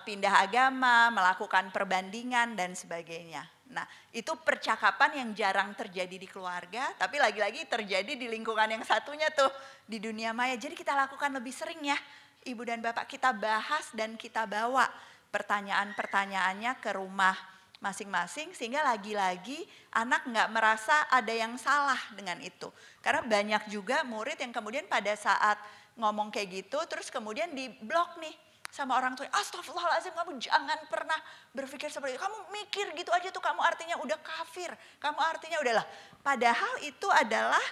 B: pindah agama, melakukan perbandingan dan sebagainya. Nah, itu percakapan yang jarang terjadi di keluarga, tapi lagi-lagi terjadi di lingkungan yang satunya tuh, di dunia maya. Jadi kita lakukan lebih sering ya, Ibu dan Bapak, kita bahas dan kita bawa pertanyaan-pertanyaannya ke rumah masing-masing, sehingga lagi-lagi anak nggak merasa ada yang salah dengan itu. Karena banyak juga murid yang kemudian pada saat ngomong kayak gitu, terus kemudian diblok nih sama orang tua. Astagfirullahaladzim, kamu jangan pernah berpikir seperti itu. Kamu mikir gitu aja tuh, kamu artinya udah kafir. Kamu artinya udahlah. Padahal itu adalah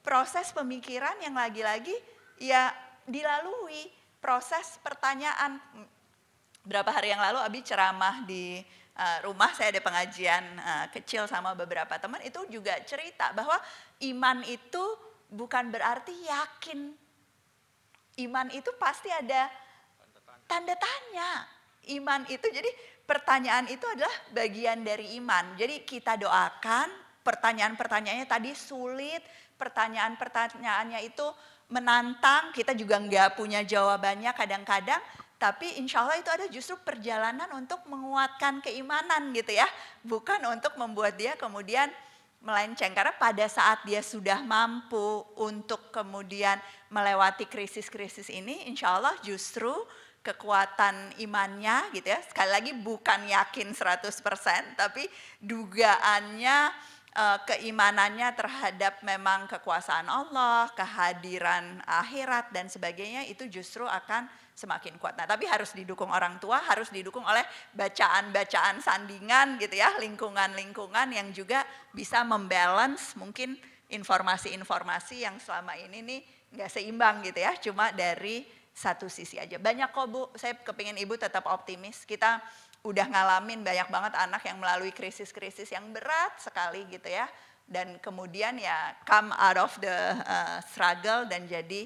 B: proses pemikiran yang lagi-lagi ya dilalui proses pertanyaan. Berapa hari yang lalu Abi ceramah di rumah, saya ada pengajian kecil sama beberapa teman, itu juga cerita bahwa iman itu bukan berarti yakin. Iman itu pasti ada tanda tanya. Iman itu, jadi pertanyaan itu adalah bagian dari iman. Jadi kita doakan, pertanyaan-pertanyaannya tadi sulit, pertanyaan-pertanyaannya itu menantang, kita juga nggak punya jawabannya kadang-kadang, tapi insya Allah itu ada justru perjalanan untuk menguatkan keimanan gitu ya. Bukan untuk membuat dia kemudian melenceng, karena pada saat dia sudah mampu untuk kemudian melewati krisis-krisis ini, insya Allah justru kekuatan imannya gitu ya, sekali lagi bukan yakin 100%, tapi dugaannya, keimanannya terhadap memang kekuasaan Allah, kehadiran akhirat dan sebagainya, itu justru akan semakin kuat. Nah, tapi harus didukung orang tua, harus didukung oleh bacaan-bacaan sandingan gitu ya, lingkungan-lingkungan yang juga bisa membalance mungkin informasi-informasi yang selama ini nih nggak seimbang gitu ya, cuma dari satu sisi aja. Banyak kok Bu, saya kepingin Ibu tetap optimis. Kita udah ngalamin banyak banget anak yang melalui krisis-krisis yang berat sekali gitu ya. Dan kemudian ya come out of the struggle dan jadi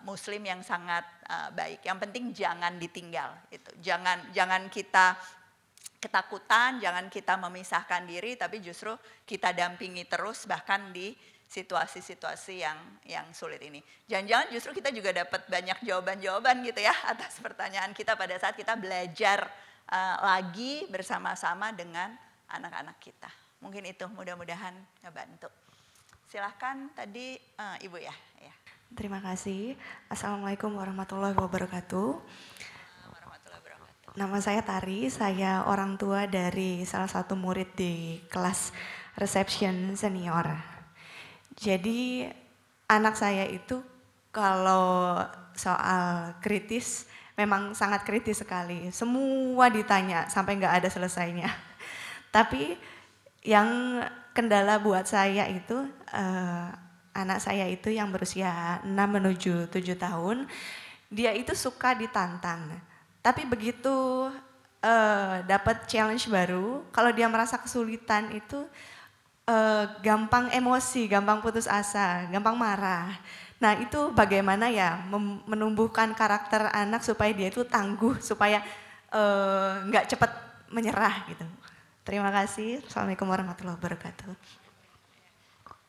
B: muslim yang sangat baik. Yang penting jangan ditinggal gitu. Jangan kita ketakutan, jangan kita memisahkan diri, tapi justru kita dampingi terus bahkan di situasi-situasi yang sulit ini. Jangan-jangan justru kita juga dapat banyak jawaban-jawaban gitu ya atas pertanyaan kita pada saat kita belajar lagi bersama-sama dengan anak-anak kita. Mungkin itu mudah-mudahan ngebantu. Silahkan tadi Ibu ya.
F: Terima kasih. Assalamualaikum warahmatullahi wabarakatuh. Nama saya Tari, saya orang tua dari salah satu murid di kelas reception senior. Jadi anak saya itu kalau soal kritis memang sangat kritis sekali. Semua ditanya sampai nggak ada selesainya. Tapi yang kendala buat saya itu anak saya itu yang berusia 6 menuju 7 tahun, dia itu suka ditantang. Tapi begitu dapat challenge baru, kalau dia merasa kesulitan itu gampang emosi, gampang putus asa, gampang marah. Nah itu bagaimana ya menumbuhkan karakter anak supaya dia itu tangguh, supaya nggak cepat menyerah gitu. Terima kasih. Assalamualaikum warahmatullahi wabarakatuh.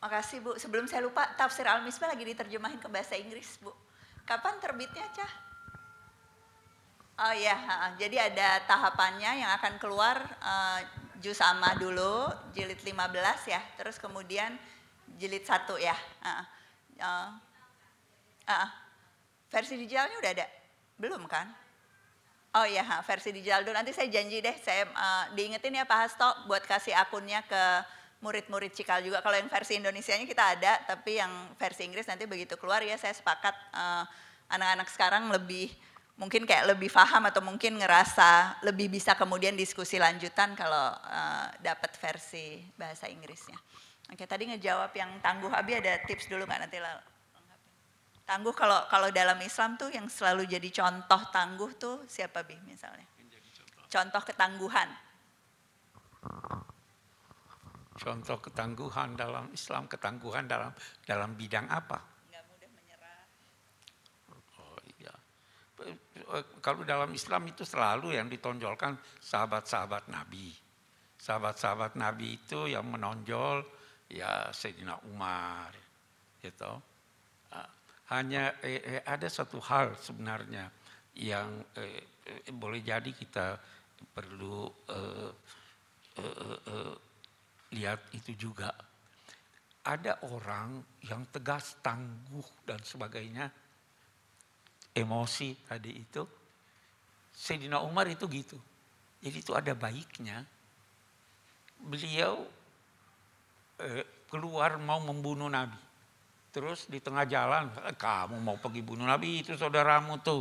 B: Makasih Bu. Sebelum saya lupa, tafsir Al-Misbah lagi diterjemahin ke bahasa Inggris Bu. Kapan terbitnya Cah? Oh iya, jadi ada tahapannya yang akan keluar Juz Amma dulu, jilid 15 ya, terus kemudian jilid 1 ya. Versi digitalnya udah ada? Belum kan? Oh iya, versi digital dulu. Nanti saya janji deh, saya diingetin ya Pak Hasto buat kasih akunnya ke murid-murid Cikal juga. Kalau yang versi Indonesianya kita ada, tapi yang versi Inggris nanti begitu keluar ya saya sepakat anak-anak sekarang lebih mungkin kayak lebih paham atau mungkin ngerasa lebih bisa kemudian diskusi lanjutan kalau dapat versi bahasa Inggrisnya. Oke, tadi ngejawab yang tangguh, Abi ada tips dulu nggak nanti tangguh kalau dalam Islam tuh yang selalu jadi contoh tangguh tuh siapa Bi misalnya? Contoh ketangguhan.
C: Contoh ketangguhan dalam Islam, ketangguhan dalam bidang apa?
B: Nggak mudah menyerah.
C: Oh iya. Kalau dalam Islam itu selalu yang ditonjolkan sahabat-sahabat Nabi. Sahabat-sahabat Nabi itu yang menonjol ya Sayyidina Umar, gitu. Hanya ada satu hal sebenarnya yang boleh jadi kita perlu lihat itu juga. Ada orang yang tegas, tangguh dan sebagainya, emosi tadi itu. Sayyidina Umar itu gitu. Jadi itu ada baiknya. Beliau keluar mau membunuh Nabi. Terus di tengah jalan, kamu mau pergi bunuh Nabi, itu saudaramu tuh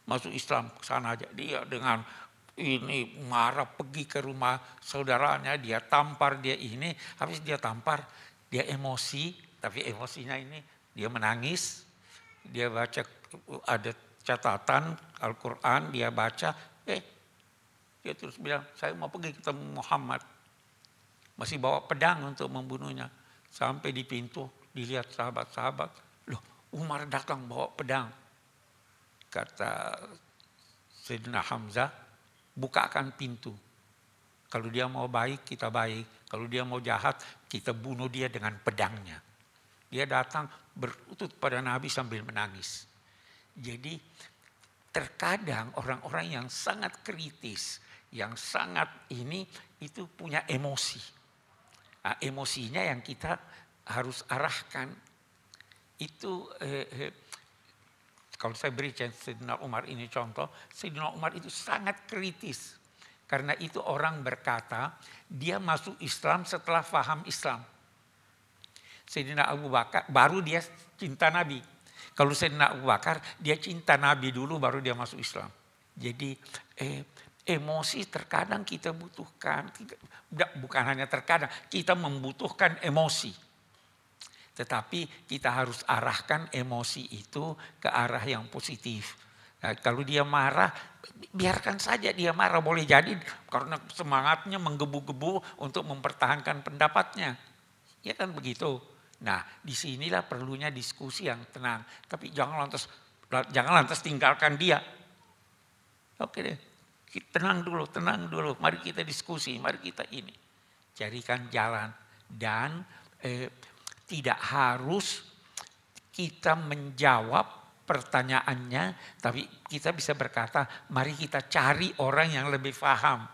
C: masuk Islam, ke sana aja. Dia dengan ini marah pergi ke rumah saudaranya, dia tampar, dia ini, habis dia tampar, dia emosi, tapi emosinya ini dia menangis, dia baca, ada catatan Al-Quran, dia baca, dia terus bilang, saya mau pergi ketemu Muhammad. Masih bawa pedang untuk membunuhnya. Sampai di pintu, dilihat sahabat-sahabat, loh Umar datang bawa pedang. Kata Sayyidina Hamzah, bukakan pintu. Kalau dia mau baik, kita baik. Kalau dia mau jahat, kita bunuh dia dengan pedangnya. Dia datang berlutut pada Nabi sambil menangis. Jadi terkadang orang-orang yang sangat kritis, yang sangat ini, itu punya emosi. Nah, emosinya yang kita harus arahkan. Itu kalau saya beri Sayyidina Umar ini contoh, Sayyidina Umar itu sangat kritis. Karena itu orang berkata, dia masuk Islam setelah faham Islam. Sayyidina Abu Bakar, baru dia cinta Nabi. Kalau Sayyidina Abu Bakar, dia cinta Nabi dulu, baru dia masuk Islam. Jadi emosi terkadang kita butuhkan, bukan hanya terkadang, kita membutuhkan emosi. Tetapi kita harus arahkan emosi itu ke arah yang positif. Nah, kalau dia marah, biarkan saja dia marah. Boleh jadi karena semangatnya menggebu-gebu untuk mempertahankan pendapatnya. Ya kan begitu. Nah, disinilah perlunya diskusi yang tenang. Tapi jangan lantas tinggalkan dia. Oke deh, tenang dulu. Mari kita diskusi, mari kita ini. Carikan jalan. Dan tidak harus kita menjawab pertanyaannya, tapi kita bisa berkata, mari kita cari orang yang lebih paham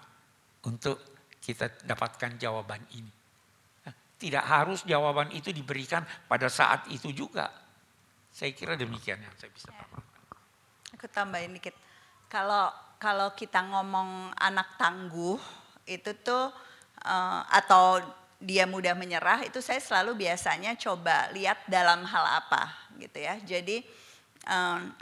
C: untuk kita dapatkan jawaban ini. Tidak harus jawaban itu diberikan pada saat itu juga. Saya kira demikian yang saya bisa paparkan.
B: Aku tambahin dikit. Kalau kita ngomong anak tangguh itu tuh atau dia mudah menyerah, itu saya selalu biasanya coba lihat dalam hal apa gitu ya. Jadi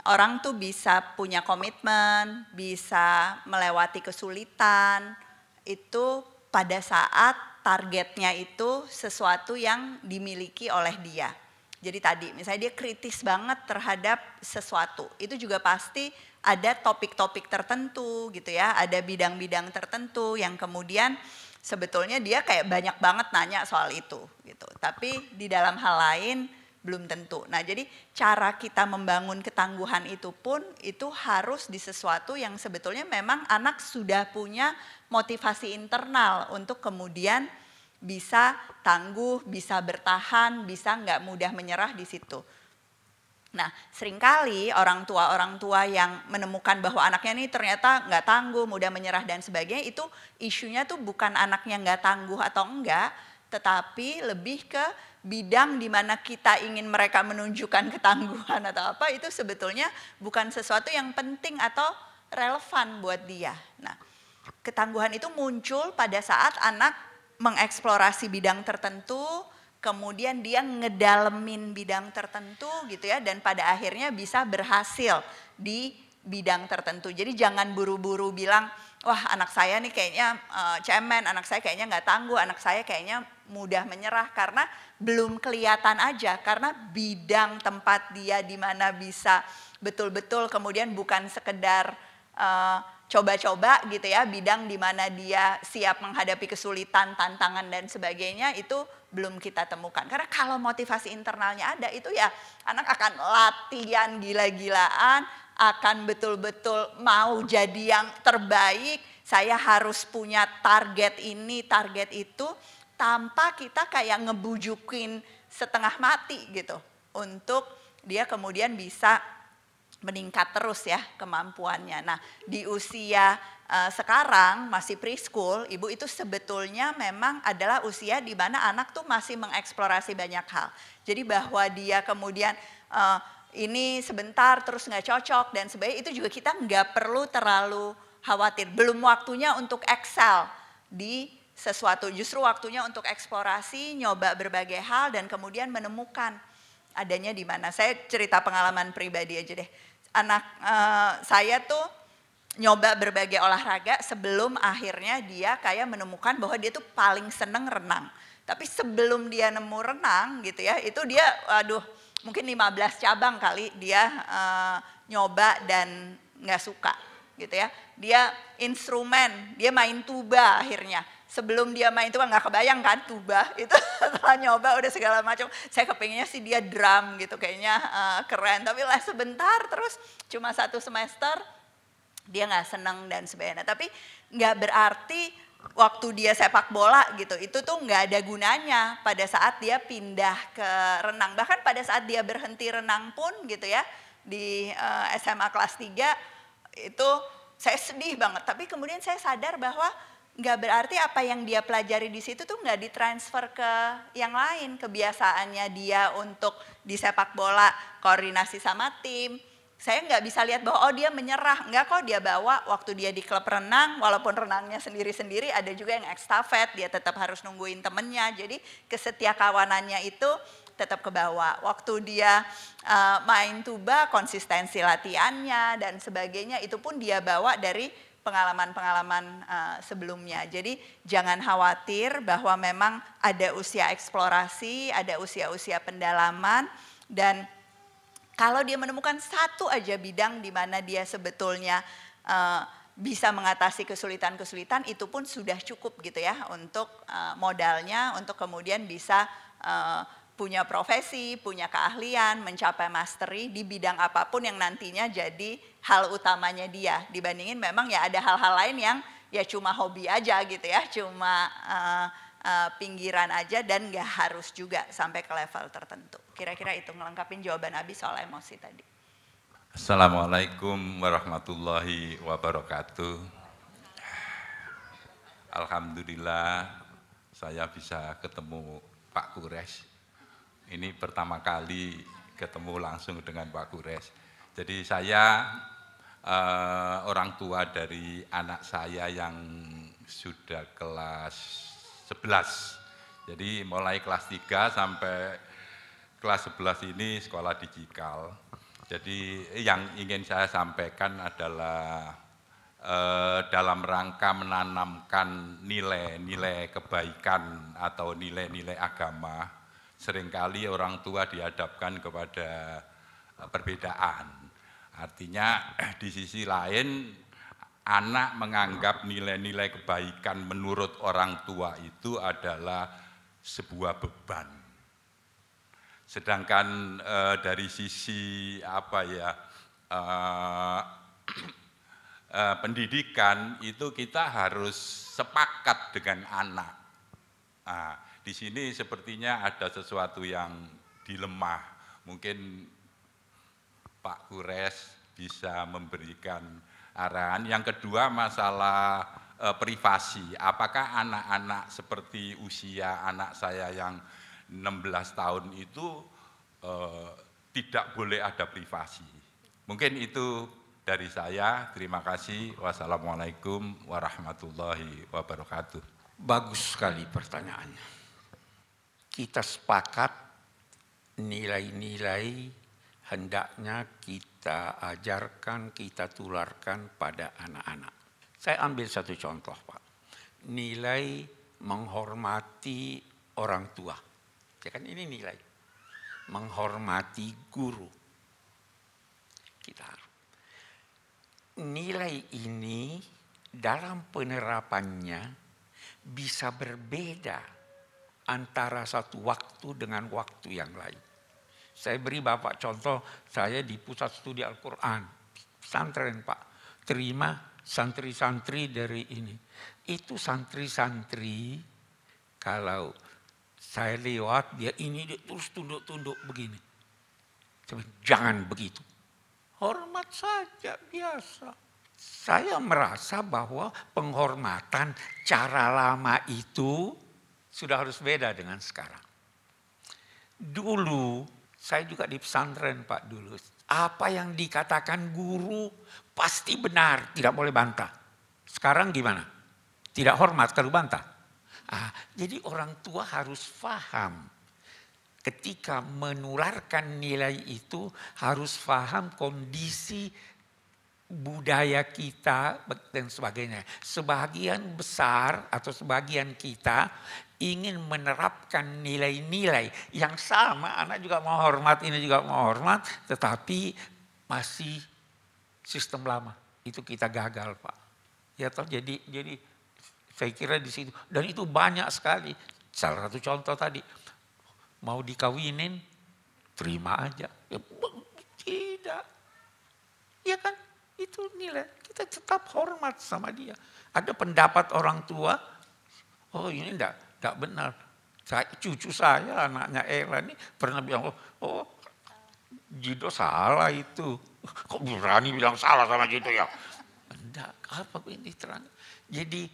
B: orang tuh bisa punya komitmen, bisa melewati kesulitan itu pada saat targetnya itu sesuatu yang dimiliki oleh dia. Jadi tadi misalnya dia kritis banget terhadap sesuatu, itu juga pasti ada topik-topik tertentu gitu ya, ada bidang-bidang tertentu yang kemudian sebetulnya dia kayak banyak banget nanya soal itu gitu. Tapi di dalam hal lain belum tentu. Nah, jadi cara kita membangun ketangguhan itu pun itu harus di sesuatu yang sebetulnya memang anak sudah punya motivasi internal untuk kemudian bisa tangguh, bisa bertahan, bisa nggak mudah menyerah di situ. Nah, seringkali orang tua yang menemukan bahwa anaknya ini ternyata nggak tangguh, mudah menyerah dan sebagainya, itu isunya tuh bukan anaknya nggak tangguh atau enggak, tetapi lebih ke bidang di mana kita ingin mereka menunjukkan ketangguhan atau apa, itu sebetulnya bukan sesuatu yang penting atau relevan buat dia. Nah, ketangguhan itu muncul pada saat anak mengeksplorasi bidang tertentu, kemudian dia ngedalemin bidang tertentu gitu ya, dan pada akhirnya bisa berhasil di bidang tertentu. Jadi jangan buru-buru bilang, wah anak saya nih kayaknya cemen, anak saya kayaknya nggak tangguh, anak saya kayaknya mudah menyerah, karena belum kelihatan aja, karena bidang tempat dia di mana bisa betul-betul kemudian bukan sekedar coba-coba gitu ya, bidang di mana dia siap menghadapi kesulitan, tantangan dan sebagainya, itu belum kita temukan. Karena kalau motivasi internalnya ada, itu ya anak akan latihan gila-gilaan, akan betul-betul mau jadi yang terbaik, saya harus punya target ini, target itu, tanpa kita kayak ngebujukin setengah mati gitu, untuk dia kemudian bisa meningkat terus ya kemampuannya. Nah, di usia sekarang masih preschool, ibu itu sebetulnya memang adalah usia di mana anak tuh masih mengeksplorasi banyak hal. Jadi bahwa dia kemudian ini sebentar terus nggak cocok dan sebagainya, itu juga kita nggak perlu terlalu khawatir. Belum waktunya untuk excel di sesuatu, justru waktunya untuk eksplorasi, nyoba berbagai hal dan kemudian menemukan adanya di mana. Saya cerita pengalaman pribadi aja deh. Anak saya tuh nyoba berbagai olahraga sebelum akhirnya dia kayak menemukan bahwa dia tuh paling seneng renang. Tapi sebelum dia nemu renang gitu ya, itu dia mungkin 15 cabang kali dia nyoba dan nggak suka gitu ya. Dia instrumen, dia main tuba akhirnya. Sebelum dia main tuba nggak kebayang kan tuba, itu setelah nyoba udah segala macam. Saya kepinginnya sih dia drum gitu, kayaknya keren. Tapi les sebentar terus cuma 1 semester dia nggak seneng dan sebagainya. Tapi nggak berarti waktu dia sepak bola gitu, itu tuh nggak ada gunanya pada saat dia pindah ke renang. Bahkan pada saat dia berhenti renang pun gitu ya, di SMA kelas 3 itu saya sedih banget. Tapi kemudian saya sadar bahwa nggak berarti apa yang dia pelajari di situ tuh nggak ditransfer ke yang lain. Kebiasaannya dia untuk di sepak bola koordinasi sama tim, saya nggak bisa lihat bahwa oh dia menyerah, enggak kok, dia bawa waktu dia di klub renang, walaupun renangnya sendiri-sendiri, ada juga yang ekstafet, dia tetap harus nungguin temennya, jadi kesetiakawanannya itu tetap ke bawah. Waktu dia main tuba, konsistensi latihannya dan sebagainya itu pun dia bawa dari pengalaman-pengalaman sebelumnya. Jadi jangan khawatir bahwa memang ada usia eksplorasi, ada usia-usia pendalaman, dan kalau dia menemukan satu aja bidang di mana dia sebetulnya bisa mengatasi kesulitan-kesulitan, itu pun sudah cukup gitu ya untuk modalnya, untuk kemudian bisa punya profesi, punya keahlian, mencapai mastery di bidang apapun yang nantinya jadi hal utamanya dia. Dibandingin memang ya ada hal-hal lain yang ya cuma hobi aja gitu ya, cuma pinggiran aja dan gak harus juga sampai ke level tertentu. Kira-kira itu ngelengkapin jawaban Abi soal emosi tadi.
G: Assalamualaikum warahmatullahi wabarakatuh. Alhamdulillah saya bisa ketemu Pak Kures. Ini pertama kali ketemu langsung dengan Pak Kures. Jadi saya orang tua dari anak saya yang sudah kelas 11. Jadi mulai kelas 3 sampai kelas 11 ini sekolah digital. Jadi yang ingin saya sampaikan adalah dalam rangka menanamkan nilai-nilai kebaikan atau nilai-nilai agama, seringkali orang tua dihadapkan kepada perbedaan. Artinya di sisi lain anak menganggap nilai-nilai kebaikan menurut orang tua itu adalah sebuah beban. Sedangkan dari sisi pendidikan itu kita harus sepakat dengan anak. Nah, di sini sepertinya ada sesuatu yang dilema. Mungkin Pak Kures bisa memberikan arahan. Yang kedua masalah privasi. Apakah anak-anak seperti usia anak saya yang 16 tahun itu tidak boleh ada privasi? Mungkin itu dari saya. Terima kasih. Wassalamualaikum warahmatullahi wabarakatuh.
C: Bagus sekali pertanyaannya. Kita sepakat nilai-nilai hendaknya kita ajarkan, kita tularkan pada anak-anak. Saya ambil satu contoh, Pak. Nilai menghormati orang tua. Ya kan ini nilai. Menghormati guru. Kita harus. Nilai ini dalam penerapannya bisa berbeda antara satu waktu dengan waktu yang lain. Saya beri Bapak contoh, saya di Pusat Studi Al-Quran, pesantren Pak, terima santri-santri dari ini. Itu santri-santri, kalau saya lewat, dia terus tunduk-tunduk begini. Jangan begitu. Hormat saja, biasa. Saya merasa bahwa penghormatan cara lama itu sudah harus beda dengan sekarang. Dulu, saya juga di pesantren Pak dulu. Apa yang dikatakan guru pasti benar, tidak boleh bantah. Sekarang gimana? Tidak hormat kalau bantah. Jadi orang tua harus paham. Ketika menularkan nilai itu harus paham kondisi budaya kita dan sebagainya. Sebagian besar atau sebagian kita ingin menerapkan nilai-nilai yang sama, anak juga mau hormat, ini juga mau hormat, tetapi masih sistem lama. Itu kita gagal, Pak. Ya toh, jadi saya kira di situ, dan itu banyak sekali. Salah satu contoh tadi, mau dikawinin, terima aja. Ya, tidak. Ya kan, itu nilai. Kita tetap hormat sama dia. Ada pendapat orang tua, oh ini enggak benar. Cucu saya, anaknya Ella ini pernah bilang, oh Jido salah itu. Kok berani bilang salah sama Jido ya? Enggak, apa ini terang. Jadi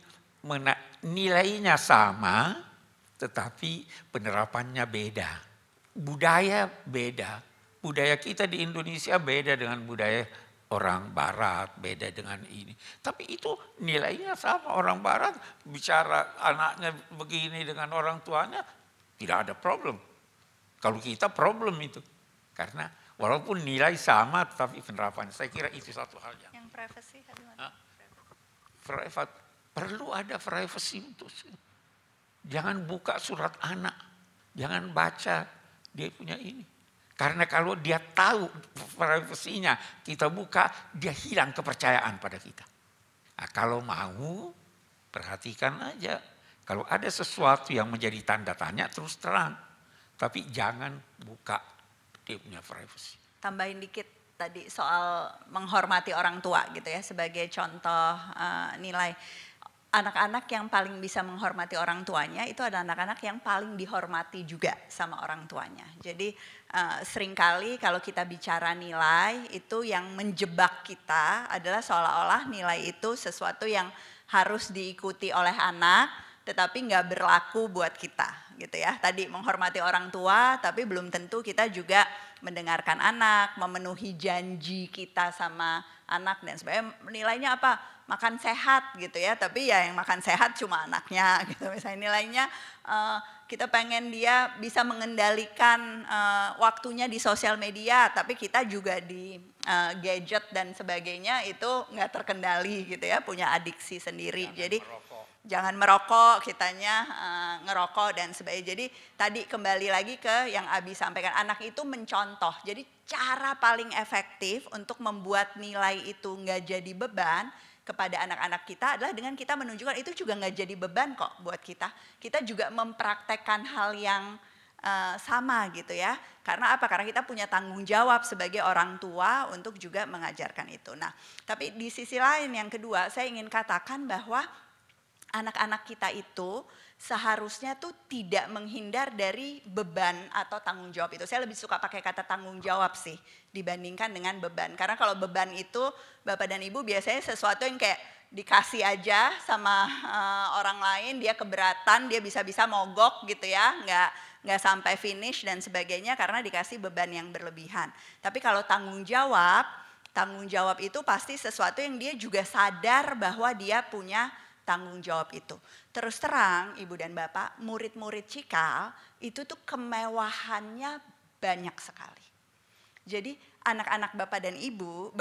C: nilainya sama, tetapi penerapannya beda. Budaya beda. Budaya kita di Indonesia beda dengan budaya orang Barat, beda dengan ini. Tapi itu nilainya sama. Orang Barat bicara anaknya begini dengan orang tuanya, tidak ada problem. Kalau kita problem itu. Karena walaupun nilai sama, tetapi penerapannya. Saya kira itu satu hal yang
B: privacy,
C: perlu ada privacy untuk jangan buka surat anak, jangan baca dia punya ini. Karena kalau dia tahu privasinya kita buka, dia hilang kepercayaan pada kita. Nah, kalau mau perhatikan aja, kalau ada sesuatu yang menjadi tanda tanya terus terang, tapi jangan buka dia punya privasi.
B: Tambahin dikit tadi soal menghormati orang tua gitu ya, sebagai contoh nilai. Anak-anak yang paling bisa menghormati orang tuanya itu adalah anak-anak yang paling dihormati juga sama orang tuanya. Jadi seringkali kalau kita bicara nilai, itu yang menjebak kita adalah seolah-olah nilai itu sesuatu yang harus diikuti oleh anak, tetapi nggak berlaku buat kita gitu ya. Tadi menghormati orang tua, tapi belum tentu kita juga mendengarkan anak, memenuhi janji kita sama anak dan sebagainya. Nilainya apa? Makan sehat gitu ya, tapi ya yang makan sehat cuma anaknya gitu. Misalnya nilainya kita pengen dia bisa mengendalikan waktunya di sosial media, tapi kita juga di gadget dan sebagainya itu nggak terkendali gitu ya, punya adiksi sendiri. Jadi jangan merokok, kitanya ngerokok dan sebagainya. Jadi tadi kembali lagi ke yang Abi sampaikan, anak itu mencontoh. Jadi cara paling efektif untuk membuat nilai itu nggak jadi beban kepada anak-anak kita adalah dengan kita menunjukkan itu juga nggak jadi beban kok buat kita. Kita juga mempraktekkan hal yang sama gitu ya. Karena apa? Karena kita punya tanggung jawab sebagai orang tua untuk juga mengajarkan itu. Nah, tapi di sisi lain yang kedua, saya ingin katakan bahwa anak-anak kita itu seharusnya tuh tidak menghindar dari beban atau tanggung jawab itu. Saya lebih suka pakai kata tanggung jawab sih dibandingkan dengan beban. Karena kalau beban itu Bapak dan Ibu biasanya sesuatu yang kayak dikasih aja sama orang lain, dia keberatan, dia bisa-bisa mogok gitu ya, nggak sampai finish dan sebagainya karena dikasih beban yang berlebihan. Tapi kalau tanggung jawab itu pasti sesuatu yang dia juga sadar bahwa dia punya tanggung jawab itu. Terus terang Ibu dan Bapak, murid-murid Cikal itu tuh kemewahannya banyak sekali. Jadi anak-anak Bapak dan Ibu,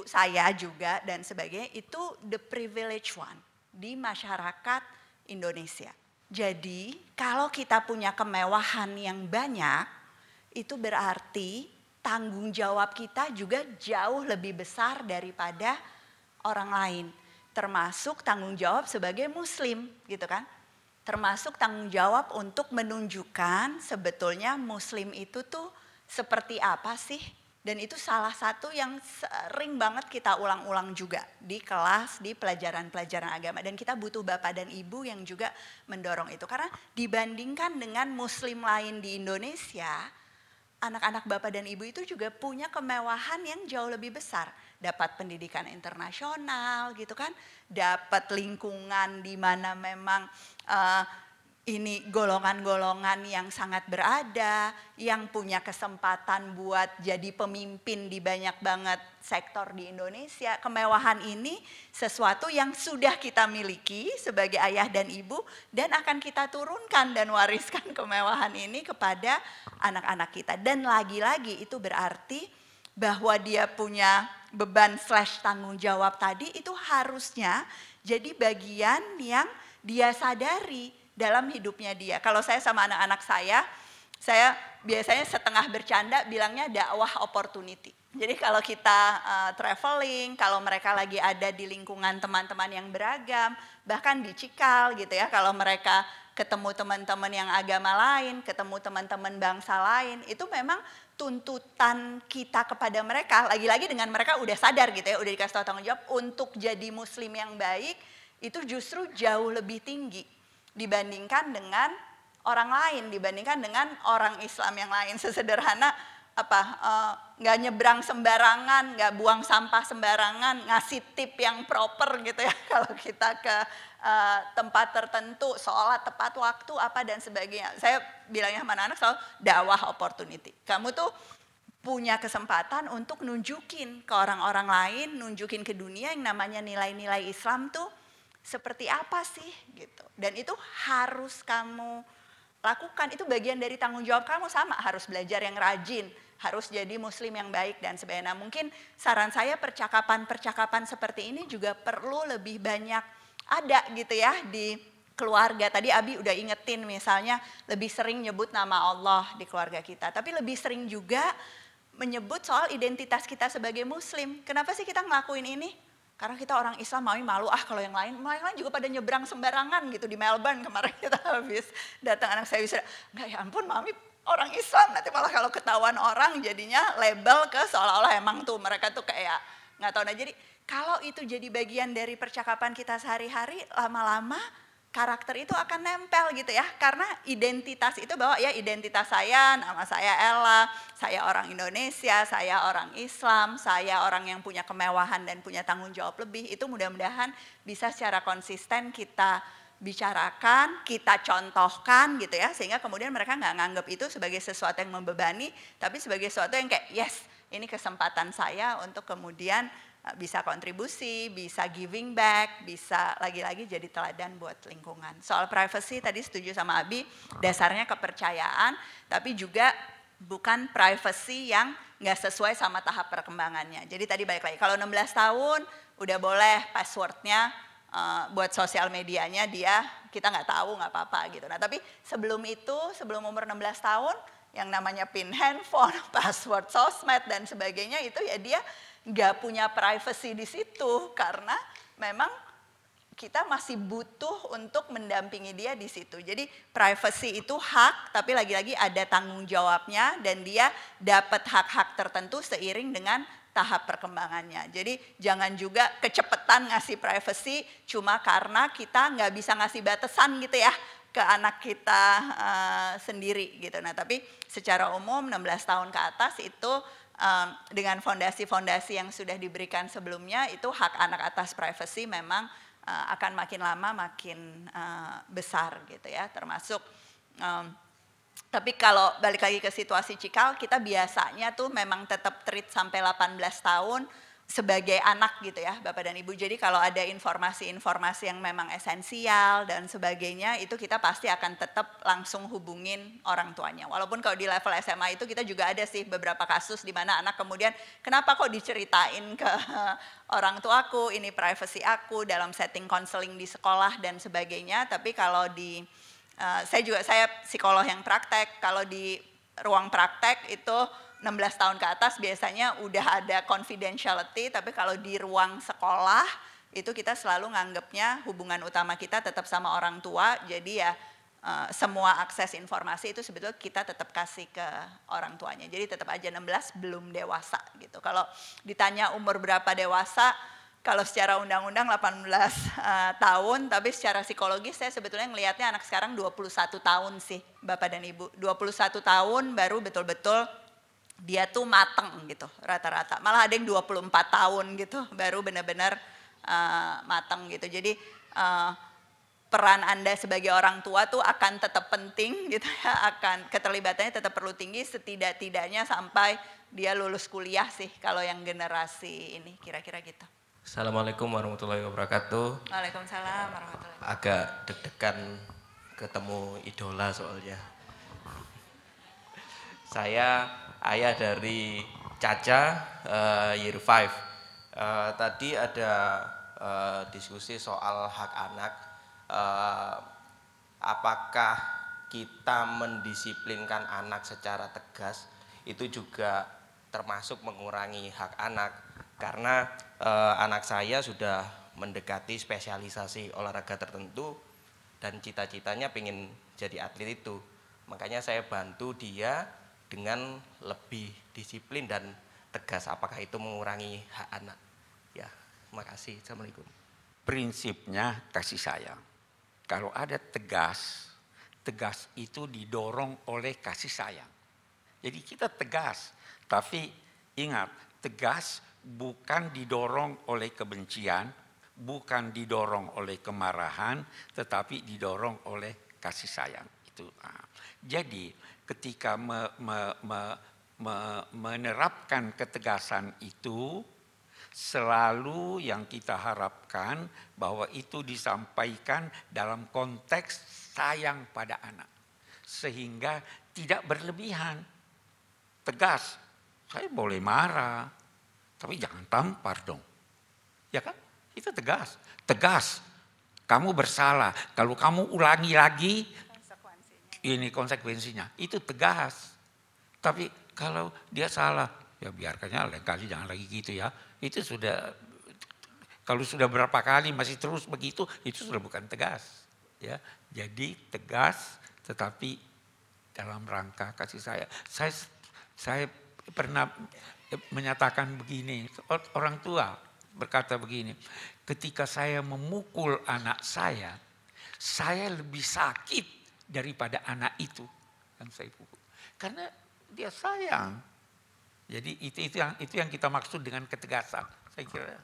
B: saya juga dan sebagainya itu the privileged one di masyarakat Indonesia. Jadi kalau kita punya kemewahan yang banyak, itu berarti tanggung jawab kita juga jauh lebih besar daripada orang lain. Termasuk tanggung jawab sebagai muslim gitu kan. Termasuk tanggung jawab untuk menunjukkan sebetulnya muslim itu tuh seperti apa sih. Dan itu salah satu yang sering banget kita ulang-ulang juga di kelas, di pelajaran-pelajaran agama. Dan kita butuh Bapak dan Ibu yang juga mendorong itu. Karena dibandingkan dengan muslim lain di Indonesia, anak-anak Bapak dan Ibu itu juga punya kemewahan yang jauh lebih besar. Dapat pendidikan internasional gitu kan, dapat lingkungan di mana memang ini golongan-golongan yang sangat berada, yang punya kesempatan buat jadi pemimpin di banyak banget sektor di Indonesia. Kemewahan ini sesuatu yang sudah kita miliki sebagai ayah dan ibu dan akan kita turunkan dan wariskan kemewahan ini kepada anak-anak kita. Dan lagi-lagi itu berarti bahwa dia punya beban / tanggung jawab tadi itu harusnya jadi bagian yang dia sadari dalam hidupnya dia. Kalau saya sama anak-anak saya biasanya setengah bercanda bilangnya dakwah opportunity. Jadi kalau kita traveling, kalau mereka lagi ada di lingkungan teman-teman yang beragam, bahkan di Cikal gitu ya, kalau mereka ketemu teman-teman yang agama lain, ketemu teman-teman bangsa lain, itu memang tuntutan kita kepada mereka, lagi-lagi dengan mereka udah sadar gitu ya, udah dikasih tahu tanggung jawab untuk jadi muslim yang baik, itu justru jauh lebih tinggi dibandingkan dengan orang lain, dibandingkan dengan orang Islam yang lain. Sesederhana nggak nyebrang sembarangan, nggak buang sampah sembarangan, ngasih tip yang proper gitu ya kalau kita ke tempat tertentu, sholat tepat waktu apa dan sebagainya. Saya bilangnya sama anak selalu dakwah opportunity. Kamu tuh punya kesempatan untuk nunjukin ke orang-orang lain, nunjukin ke dunia yang namanya nilai-nilai Islam tuh seperti apa sih gitu. Dan itu harus kamu lakukan, itu bagian dari tanggung jawab kamu. Sama harus belajar yang rajin, harus jadi muslim yang baik dan sebagainya. Nah, mungkin saran saya percakapan-percakapan seperti ini juga perlu lebih banyak ada gitu ya di keluarga. Tadi Abi udah ingetin misalnya lebih sering nyebut nama Allah di keluarga kita, tapi lebih sering juga menyebut soal identitas kita sebagai muslim. Kenapa sih kita ngelakuin ini? Karena kita orang Islam, mami malu kalau yang lain juga pada nyebrang sembarangan gitu di Melbourne kemarin kita habis datang anak saya wisuda. Enggak, ya ampun mami orang Islam, nanti malah kalau ketahuan orang jadinya label ke seolah-olah emang tuh mereka tuh kayak nggak tahu. Nah jadi kalau itu jadi bagian dari percakapan kita sehari-hari, lama-lama karakter itu akan nempel gitu ya. Karena identitas itu bahwa ya identitas saya, nama saya Ella, saya orang Indonesia, saya orang Islam, saya orang yang punya kemewahan dan punya tanggung jawab lebih. Itu mudah-mudahan bisa secara konsisten kita bicarakan, kita contohkan gitu ya. Sehingga kemudian mereka nggak nganggap itu sebagai sesuatu yang membebani, tapi sebagai sesuatu yang kayak yes, ini kesempatan saya untuk kemudian bisa kontribusi, bisa giving back, bisa lagi-lagi jadi teladan buat lingkungan. Soal privacy tadi setuju sama Abi, dasarnya kepercayaan, tapi juga bukan privacy yang nggak sesuai sama tahap perkembangannya. Jadi tadi balik lagi, kalau 16 tahun udah boleh passwordnya buat sosial medianya dia, kita nggak tahu nggak apa-apa gitu. Nah tapi sebelum itu, sebelum umur 16 tahun, yang namanya PIN handphone, password sosmed dan sebagainya itu ya dia nggak punya privacy di situ karena memang kita masih butuh untuk mendampingi dia di situ. Jadi privacy itu hak, tapi lagi-lagi ada tanggung jawabnya dan dia dapat hak-hak tertentu seiring dengan tahap perkembangannya. Jadi jangan juga kecepatan ngasih privacy cuma karena kita nggak bisa ngasih batasan gitu ya. ke anak kita sendiri gitu. Nah tapi secara umum 16 tahun ke atas itu dengan fondasi-fondasi yang sudah diberikan sebelumnya itu hak anak atas privacy memang akan makin lama makin besar gitu ya, termasuk tapi kalau balik lagi ke situasi Cikal, kita biasanya tuh memang tetap treat sampai 18 tahun sebagai anak gitu ya Bapak dan Ibu. Jadi kalau ada informasi-informasi yang memang esensial dan sebagainya itu kita pasti akan tetap langsung hubungin orang tuanya. Walaupun kalau di level SMA itu kita juga ada sih beberapa kasus di mana anak kemudian kenapa kok diceritain ke orang tuaku, ini privacy aku dalam setting counseling di sekolah dan sebagainya. Tapi kalau di saya psikolog yang praktek, kalau di ruang praktek itu 16 tahun ke atas biasanya udah ada confidentiality, tapi kalau di ruang sekolah itu kita selalu nganggapnya hubungan utama kita tetap sama orang tua, jadi ya semua akses informasi itu sebetulnya kita tetap kasih ke orang tuanya, jadi tetap aja 16 belum dewasa gitu. Kalau ditanya umur berapa dewasa, kalau secara undang-undang 18 tahun, tapi secara psikologis saya sebetulnya ngelihatnya anak sekarang 21 tahun sih Bapak dan Ibu. 21 tahun baru betul-betul dia tuh mateng gitu rata-rata. Malah ada yang 24 tahun gitu baru benar-benar mateng gitu. Jadi peran Anda sebagai orang tua tuh akan tetap penting gitu ya, akan keterlibatannya tetap perlu tinggi setidak-tidaknya sampai dia lulus kuliah sih kalau yang generasi ini kira-kira gitu.
H: Assalamualaikum warahmatullahi wabarakatuh.
B: Waalaikumsalam warahmatullahi wabarakatuh.
H: Agak deg-degan ketemu idola soalnya. Saya ayah dari Caca, year 5. Tadi ada diskusi soal hak anak. Apakah kita mendisiplinkan anak secara tegas itu juga termasuk mengurangi hak anak? Karena anak saya sudah mendekati spesialisasi olahraga tertentu dan cita-citanya pengen jadi atlet itu. Makanya saya bantu dia dengan lebih disiplin dan tegas. Apakah itu mengurangi hak anak? Ya, terima kasih. Assalamualaikum.
C: Prinsipnya kasih sayang. Kalau ada tegas, tegas itu didorong oleh kasih sayang. Jadi kita tegas, tapi ingat tegas bukan didorong oleh kebencian, bukan didorong oleh kemarahan, tetapi didorong oleh kasih sayang. Itu. Jadi ketika menerapkan ketegasan itu, selalu yang kita harapkan bahwa itu disampaikan dalam konteks sayang pada anak. Sehingga tidak berlebihan. Tegas, saya boleh marah, tapi jangan tampar dong. Ya kan? Itu tegas. Tegas. Kamu bersalah. Kalau kamu ulangi lagi, ini konsekuensinya. Itu tegas. Tapi kalau dia salah, ya biarkannya lain kali jangan lagi gitu ya. Itu sudah, kalau sudah berapa kali masih terus begitu, itu sudah bukan tegas. Ya, jadi tegas tetapi dalam rangka kasih sayang. Saya pernah menyatakan begini, orang tua berkata begini, ketika saya memukul anak saya lebih sakit daripada anak itu yang saya pukul. Karena dia sayang. Jadi itu yang kita maksud dengan ketegasan, saya kira.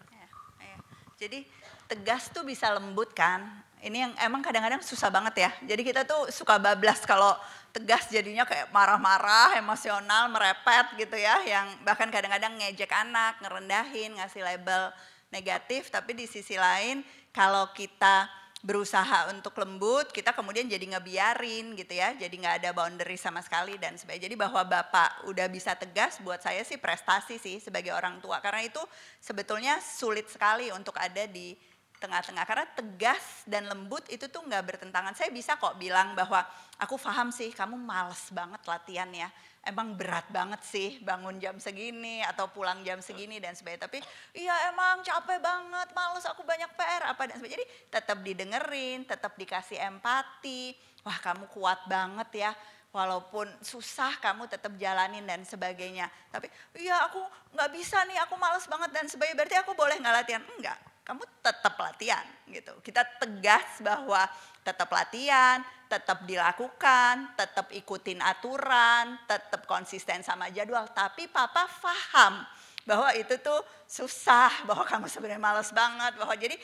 B: Jadi tegas tuh bisa lembut kan. Ini yang emang kadang-kadang susah banget ya. Jadi kita tuh suka bablas kalau tegas jadinya kayak marah-marah, emosional, merepet gitu ya. Yang bahkan kadang-kadang ngejek anak, ngerendahin, ngasih label negatif. Tapi di sisi lain kalau kita berusaha untuk lembut, kita kemudian jadi ngebiarin gitu ya. Jadi gak ada boundary sama sekali dan sebagainya. Jadi bahwa Bapak udah bisa tegas buat saya sih prestasi sih sebagai orang tua. Karena itu sebetulnya sulit sekali untuk ada di tengah-tengah, karena tegas dan lembut itu tuh nggak bertentangan. Saya bisa kok bilang bahwa aku paham sih kamu males banget latihan ya, emang berat banget sih bangun jam segini atau pulang jam segini dan sebagainya. Tapi iya emang capek banget, males aku banyak PR apa dan sebagainya. Jadi tetap didengerin, tetap dikasih empati. Wah kamu kuat banget ya, walaupun susah kamu tetap jalanin dan sebagainya. Tapi iya aku nggak bisa nih, aku males banget dan sebagainya. Berarti aku boleh nggak latihan? Enggak. kamu tetap latihan gitu. Kita tegas bahwa tetap latihan, tetap dilakukan, tetap ikutin aturan, tetap konsisten sama jadwal. Tapi papa paham bahwa itu tuh susah, bahwa kamu sebenarnya males banget, bahwa jadi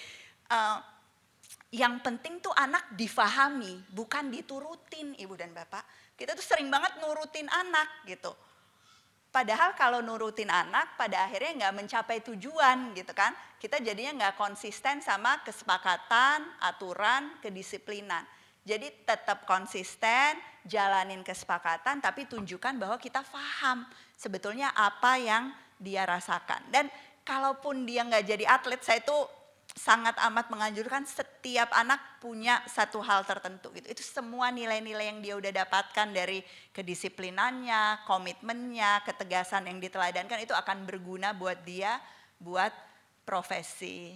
B: yang penting tuh anak difahami, bukan diturutin ibu dan bapak. Kita tuh sering banget nurutin anak gitu. Padahal kalau nurutin anak pada akhirnya nggak mencapai tujuan gitu kan. Kita jadinya nggak konsisten sama kesepakatan, aturan, kedisiplinan. Jadi tetap konsisten, jalanin kesepakatan tapi tunjukkan bahwa kita paham sebetulnya apa yang dia rasakan. Dan kalaupun dia nggak jadi atlet, saya tuh sangat amat menganjurkan setiap anak punya satu hal tertentu gitu. Itu semua nilai-nilai yang dia udah dapatkan dari kedisiplinannya, komitmennya, ketegasan yang diteladankan itu akan berguna buat dia, buat profesi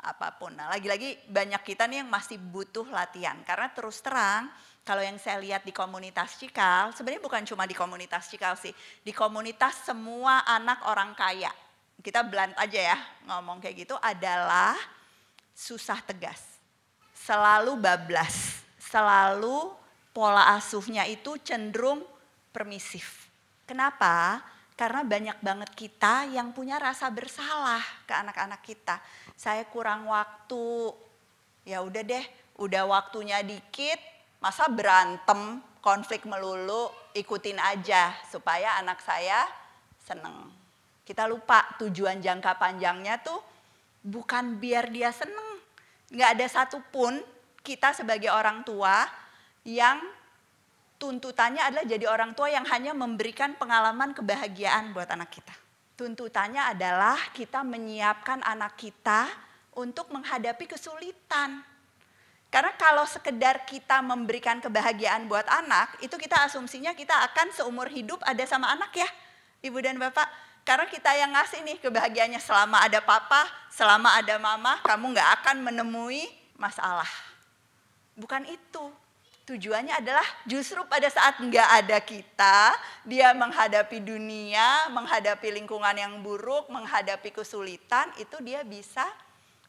B: apapun. Nah, lagi-lagi banyak kita nih yang masih butuh latihan karena terus terang kalau yang saya lihat di komunitas Cikal, sebenarnya bukan cuma di komunitas Cikal sih, di komunitas semua anak orang kaya. Kita blunt aja ya ngomong kayak gitu, adalah susah tegas, selalu bablas, selalu pola asuhnya itu cenderung permisif. Kenapa? Karena banyak banget kita yang punya rasa bersalah ke anak-anak kita. Saya kurang waktu, ya udah deh, udah waktunya dikit, masa berantem, konflik melulu, ikutin aja supaya anak saya seneng. Kita lupa tujuan jangka panjangnya tuh bukan biar dia seneng. Nggak ada satupun kita sebagai orang tua yang tuntutannya adalah jadi orang tua yang hanya memberikan pengalaman kebahagiaan buat anak kita. Tuntutannya adalah kita menyiapkan anak kita untuk menghadapi kesulitan. Karena kalau sekedar kita memberikan kebahagiaan buat anak, itu kita asumsinya kita akan seumur hidup ada sama anak ya, ibu dan bapak. Karena kita yang ngasih nih kebahagiaannya, selama ada papa, selama ada mama, kamu nggak akan menemui masalah. Bukan itu. Tujuannya adalah justru pada saat nggak ada kita, dia menghadapi dunia, menghadapi lingkungan yang buruk, menghadapi kesulitan, itu dia bisa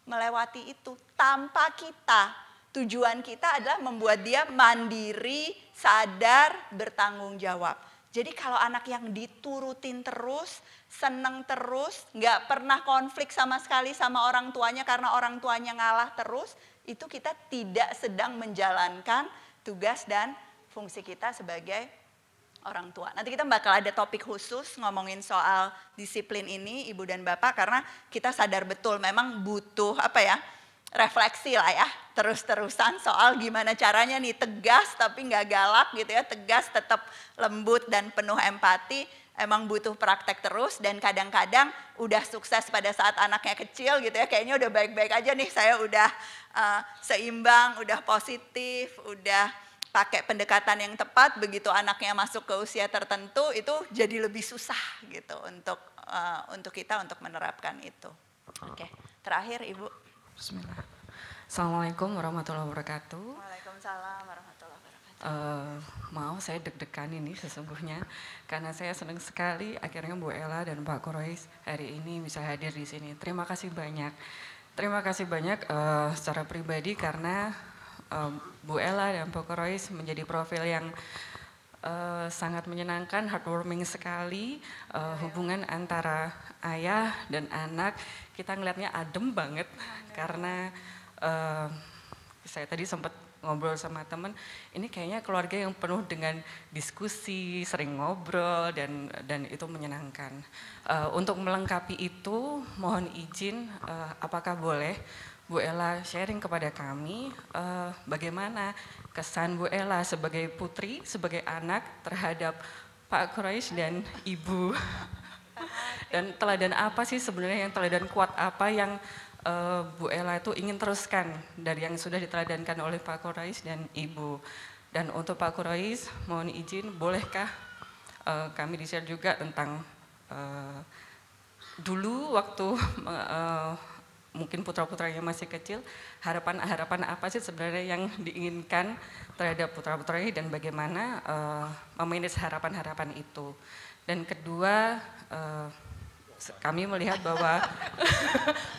B: melewati itu tanpa kita. Tujuan kita adalah membuat dia mandiri, sadar, bertanggung jawab. Jadi kalau anak yang diturutin terus, seneng terus, nggak pernah konflik sama sekali sama orang tuanya karena orang tuanya ngalah terus, itu kita tidak sedang menjalankan tugas dan fungsi kita sebagai orang tua. Nanti kita bakal ada topik khusus ngomongin soal disiplin ini, ibu dan bapak, karena kita sadar betul memang butuh refleksi lah ya, terus-terusan soal gimana caranya nih tegas tapi nggak galak gitu ya, tegas tetap lembut dan penuh empati, emang butuh praktek terus. Dan kadang-kadang udah sukses pada saat anaknya kecil gitu ya, kayaknya udah baik-baik aja nih, saya udah seimbang, udah positif, udah pakai pendekatan yang tepat, begitu anaknya masuk ke usia tertentu itu jadi lebih susah gitu untuk kita untuk menerapkan itu. Oke, terakhir Ibu.
D: Bismillah. Assalamualaikum warahmatullahi wabarakatuh.
B: Waalaikumsalam warahmatullahi wabarakatuh.
D: Mau saya deg-degan ini sesungguhnya karena saya senang sekali akhirnya Bu Ella dan Pak Quraish hari ini bisa hadir di sini. Terima kasih banyak. Terima kasih banyak secara pribadi karena Bu Ella dan Pak Quraish menjadi profil yang sangat menyenangkan, heartwarming sekali. Hubungan antara ayah dan anak kita ngelihatnya adem banget karena saya tadi sempat ngobrol sama teman, ini kayaknya keluarga yang penuh dengan diskusi, sering ngobrol dan itu menyenangkan. Untuk melengkapi itu, mohon izin, apakah boleh Bu Ella sharing kepada kami bagaimana kesan Bu Ella sebagai putri, sebagai anak terhadap Pak Quraish dan Ibu. Dan teladan apa sih sebenarnya, yang teladan kuat apa yang Bu Ella itu ingin teruskan dari yang sudah diteladankan oleh Pak Quraish dan Ibu. Dan untuk Pak Quraish, mohon izin, bolehkah kami di-share juga tentang dulu waktu mungkin putra-putranya masih kecil, harapan-harapan apa sih sebenarnya yang diinginkan terhadap putra-putranya dan bagaimana memanage harapan-harapan itu. Dan kedua,
I: kami melihat bahwa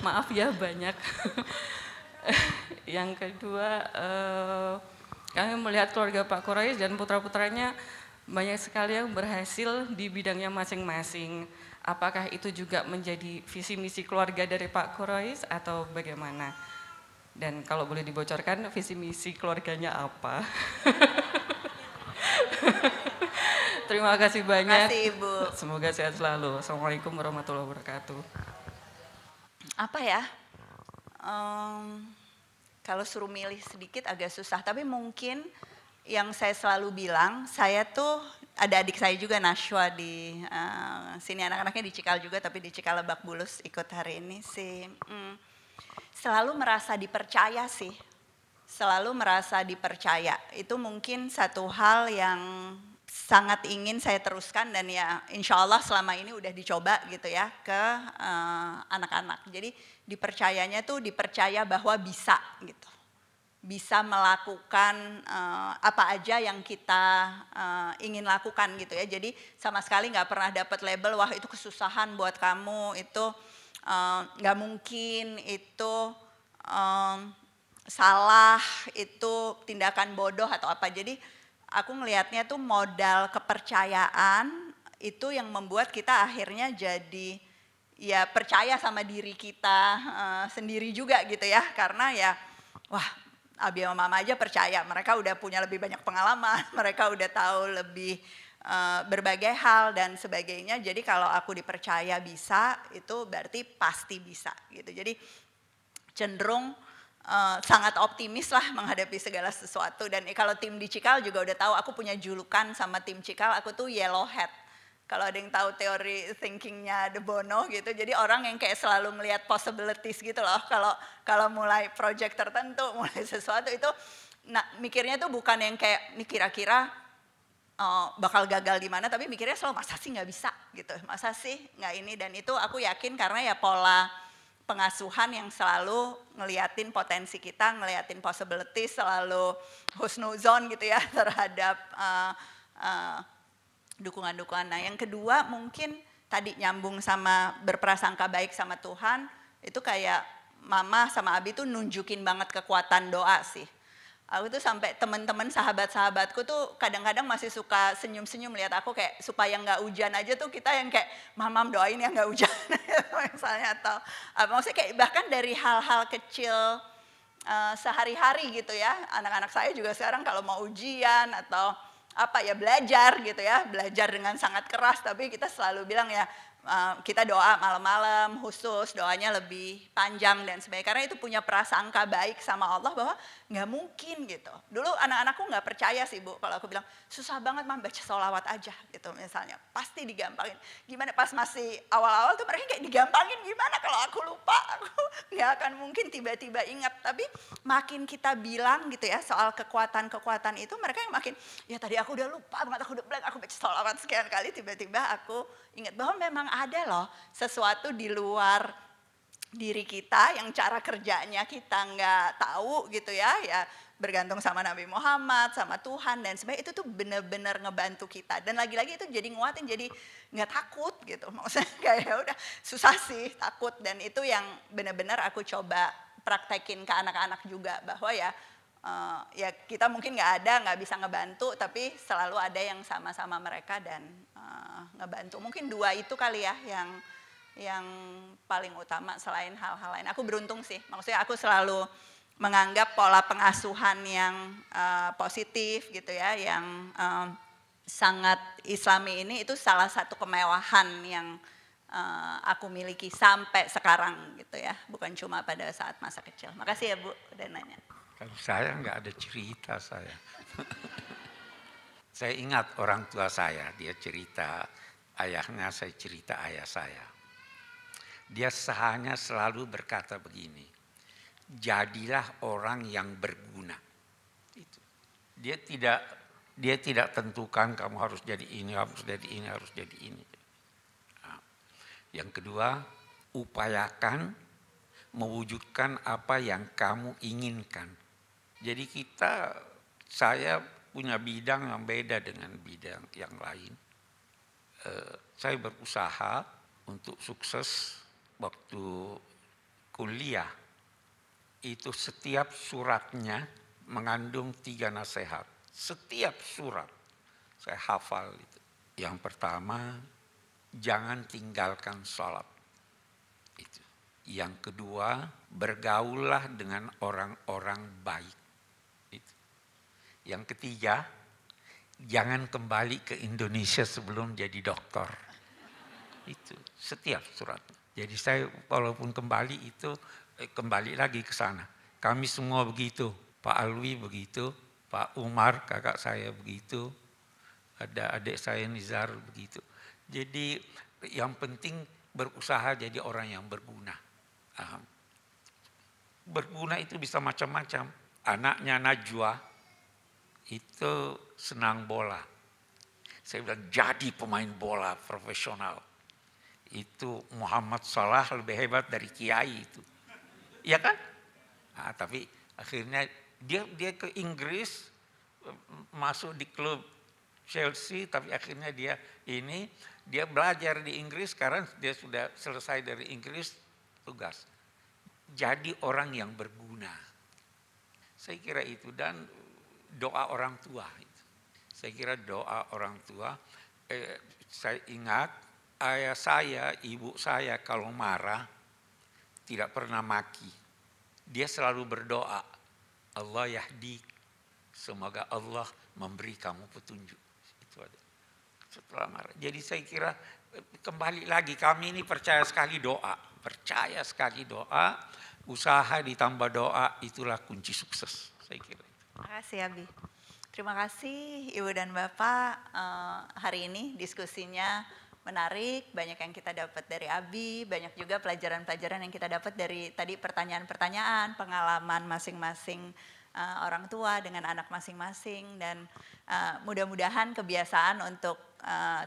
I: maaf ya banyak. Yang kedua, kami melihat keluarga Pak Quraisy dan putra-putranya banyak sekali yang berhasil di bidangnya masing-masing. Apakah itu juga menjadi visi misi keluarga dari Pak Quraisy atau bagaimana? Dan kalau boleh dibocorkan visi misi keluarganya apa? Terima kasih banyak.
B: Terima kasih Ibu.
I: Semoga sehat selalu. Assalamualaikum warahmatullahi wabarakatuh.
B: Apa ya? Kalau suruh milih sedikit agak susah, tapi mungkin yang saya selalu bilang, saya tuh ada adik saya juga Nashwa di sini, anak-anaknya di Cikal juga, tapi di Cikal Lebak Bulus ikut hari ini sih. Selalu merasa dipercaya sih, selalu merasa dipercaya. Itu mungkin satu hal yang sangat ingin saya teruskan dan ya insya Allah selama ini udah dicoba gitu ya ke anak-anak. Jadi dipercayanya tuh dipercaya bahwa bisa gitu. Bisa melakukan apa aja yang kita ingin lakukan gitu ya. Jadi sama sekali nggak pernah dapat label wah itu kesusahan buat kamu, itu nggak mungkin, itu salah, itu tindakan bodoh atau apa. Jadi aku ngelihatnya tuh modal kepercayaan itu yang membuat kita akhirnya jadi ya percaya sama diri kita sendiri juga gitu ya. Karena ya wah Abi sama Mama aja percaya, mereka udah punya lebih banyak pengalaman, mereka udah tahu lebih berbagai hal dan sebagainya. Jadi kalau aku dipercaya bisa, itu berarti pasti bisa gitu. Jadi cenderung sangat optimis lah menghadapi segala sesuatu. Dan kalau tim di Cikal juga udah tahu, aku punya julukan sama tim Cikal, aku tuh Yellowhead. Kalau ada yang tahu teori thinkingnya De Bono gitu, jadi orang yang kayak selalu melihat possibilities gitu loh. Kalau mulai project tertentu, mulai sesuatu itu, nah mikirnya tuh bukan yang kayak ini kira-kira bakal gagal di mana, tapi mikirnya selalu masa sih nggak bisa gitu, masa sih nggak ini, dan itu aku yakin karena ya pola pengasuhan yang selalu ngeliatin potensi kita, ngeliatin possibilities, selalu husnuzon gitu ya terhadap dukungan-dukungan. Nah yang kedua mungkin tadi nyambung sama berprasangka baik sama Tuhan, itu kayak Mama sama Abi tuh nunjukin banget kekuatan doa sih. Aku tuh sampai teman-teman sahabat-sahabatku tuh kadang-kadang masih suka senyum-senyum lihat aku kayak supaya nggak hujan aja tuh kita yang kayak Mam doain ya nggak hujan misalnya, atau maksudnya kayak bahkan dari hal-hal kecil sehari-hari gitu ya. Anak-anak saya juga sekarang kalau mau ujian atau apa ya belajar gitu ya, belajar dengan sangat keras, tapi kita selalu bilang ya kita doa malam-malam khusus, doanya lebih panjang dan sebagainya, karena itu punya prasangka baik sama Allah bahwa nggak mungkin gitu. Dulu anak-anakku nggak percaya sih Bu, kalau aku bilang susah banget Mam baca sholawat aja gitu misalnya, pasti digampangin. Gimana pas masih awal-awal tuh mereka kayak digampangin, gimana kalau aku lupa, aku nggak akan mungkin tiba-tiba ingat. Tapi makin kita bilang gitu ya soal kekuatan-kekuatan itu, mereka yang makin ya tadi aku udah lupa banget, aku udah blank, aku baca sholawat sekian kali, tiba-tiba aku ingat bahwa memang ada loh sesuatu di luar diri kita yang cara kerjanya kita nggak tahu gitu ya, ya bergantung sama Nabi Muhammad, sama Tuhan dan sebagainya, itu tuh bener-bener ngebantu kita. Dan lagi-lagi itu jadi nguatin, jadi nggak takut gitu, maksudnya kayak udah susah sih takut, dan itu yang bener-bener aku coba praktekin ke anak-anak juga bahwa ya ya kita mungkin nggak bisa ngebantu, tapi selalu ada yang sama-sama mereka dan ngebantu. Mungkin dua itu kali ya yang paling utama selain hal-hal lain. Aku beruntung sih, maksudnya aku selalu menganggap pola pengasuhan yang positif gitu ya, yang sangat Islami ini itu salah satu kemewahan yang aku miliki sampai sekarang gitu ya, bukan cuma pada saat masa kecil. Makasih ya Bu udah nanya.
C: Kalau saya nggak ada cerita saya. Saya ingat orang tua saya, dia cerita ayahnya, saya cerita ayah saya. Dia hanya selalu berkata begini, jadilah orang yang berguna. Itu. Dia tidak tentukan kamu harus jadi ini, harus jadi ini, harus jadi ini. Nah, yang kedua, upayakan mewujudkan apa yang kamu inginkan. Jadi saya punya bidang yang beda dengan bidang yang lain. Saya berusaha untuk sukses waktu kuliah, itu setiap suratnya mengandung 3 nasihat. Setiap surat saya hafal itu. Yang pertama, jangan tinggalkan sholat. Itu. Yang kedua, bergaullah dengan orang-orang baik. Itu. Yang ketiga, jangan kembali ke Indonesia sebelum jadi dokter. Itu setiap surat. Jadi saya walaupun kembali itu kembali lagi ke sana. Kami semua begitu. Pak Alwi begitu, Pak Umar kakak saya begitu, ada adik saya Nizar begitu. Jadi yang penting berusaha jadi orang yang berguna. Berguna itu bisa macam-macam. Anaknya Najwa itu senang bola. Saya bilang jadi pemain bola profesional. Itu Muhammad Salah lebih hebat dari Kiai itu. Iya kan? Nah, tapi akhirnya dia ke Inggris, masuk di klub Chelsea, tapi akhirnya dia belajar di Inggris, sekarang dia sudah selesai dari Inggris tugas. Jadi orang yang berguna. Saya kira itu, dan doa orang tua. Saya kira doa orang tua, saya ingat ayah saya, ibu saya kalau marah tidak pernah maki. Dia selalu berdoa, Allah yahdi, semoga Allah memberi kamu petunjuk. Itu ada. Setelah marah. Jadi saya kira kembali lagi, kami ini percaya sekali doa. Percaya sekali doa, usaha ditambah doa, itulah kunci sukses. Saya kira.
B: Terima kasih Abi. Terima kasih Ibu dan Bapak. Hari ini diskusinya menarik, banyak yang kita dapat dari Abi, banyak juga pelajaran-pelajaran yang kita dapat dari tadi pertanyaan-pertanyaan, pengalaman masing-masing orang tua dengan anak masing-masing, dan mudah-mudahan kebiasaan untuk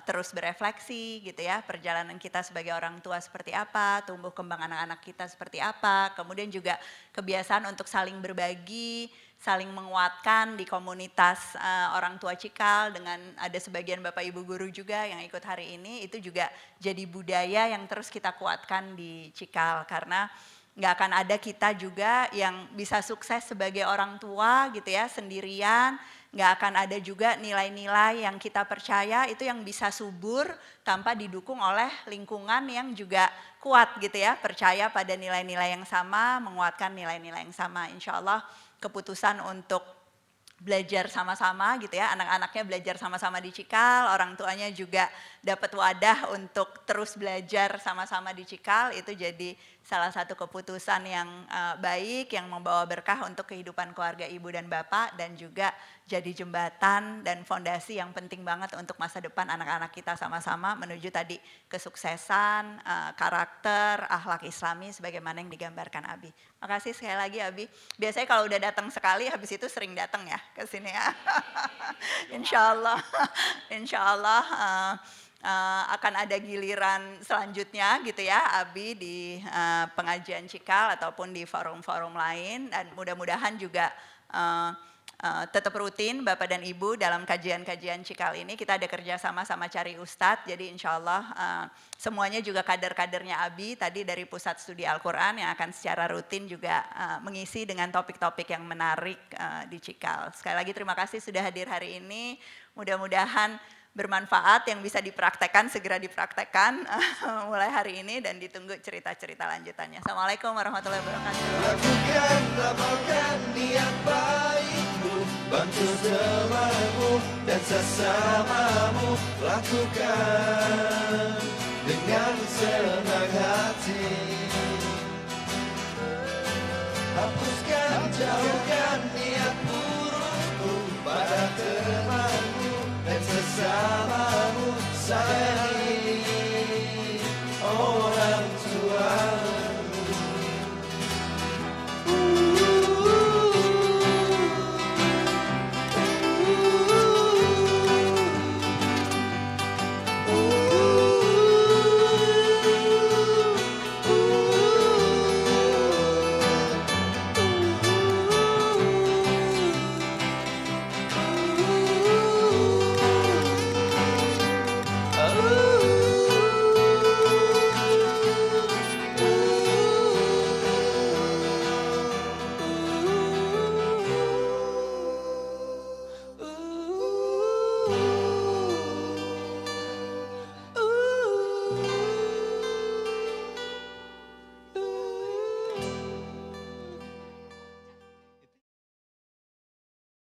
B: terus berefleksi gitu ya, perjalanan kita sebagai orang tua seperti apa, tumbuh kembang anak-anak kita seperti apa, kemudian juga kebiasaan untuk saling berbagi, saling menguatkan di komunitas orang tua Cikal, dengan ada sebagian Bapak Ibu guru juga yang ikut hari ini, itu juga jadi budaya yang terus kita kuatkan di Cikal, karena nggak akan ada kita juga yang bisa sukses sebagai orang tua gitu ya sendirian, nggak akan ada juga nilai-nilai yang kita percaya itu yang bisa subur tanpa didukung oleh lingkungan yang juga kuat gitu ya, percaya pada nilai-nilai yang sama, menguatkan nilai-nilai yang sama. Insya Allah keputusan untuk belajar sama-sama gitu ya, anak-anaknya belajar sama-sama di Cikal, orang tuanya juga dapat wadah untuk terus belajar sama-sama di Cikal, itu jadi salah satu keputusan yang baik, yang membawa berkah untuk kehidupan keluarga ibu dan bapak, dan juga jadi jembatan dan fondasi yang penting banget untuk masa depan anak-anak kita sama-sama menuju tadi kesuksesan, karakter, akhlak islami sebagaimana yang digambarkan Abi. Makasih sekali lagi Abi. Biasanya kalau udah datang sekali, habis itu sering datang ya ke sini ya. Insya Allah akan ada giliran selanjutnya gitu ya Abi di pengajian Cikal ataupun di forum-forum lain, dan mudah-mudahan juga tetap rutin Bapak dan Ibu dalam kajian-kajian Cikal ini. Kita ada kerjasama sama Cari Ustadz, jadi insya Allah semuanya juga kader-kadernya Abi tadi dari Pusat Studi Al-Quran yang akan secara rutin juga mengisi dengan topik-topik yang menarik di Cikal. Sekali lagi terima kasih sudah hadir hari ini, mudah-mudahan bermanfaat, yang bisa dipraktekkan segera dipraktekkan mulai hari ini, dan ditunggu cerita-cerita lanjutannya. Assalamualaikum warahmatullahi wabarakatuh.
A: Lakukan, lapalkan niat baikmu, bantu temanmu dan sesamamu. Lakukan dengan senang hati.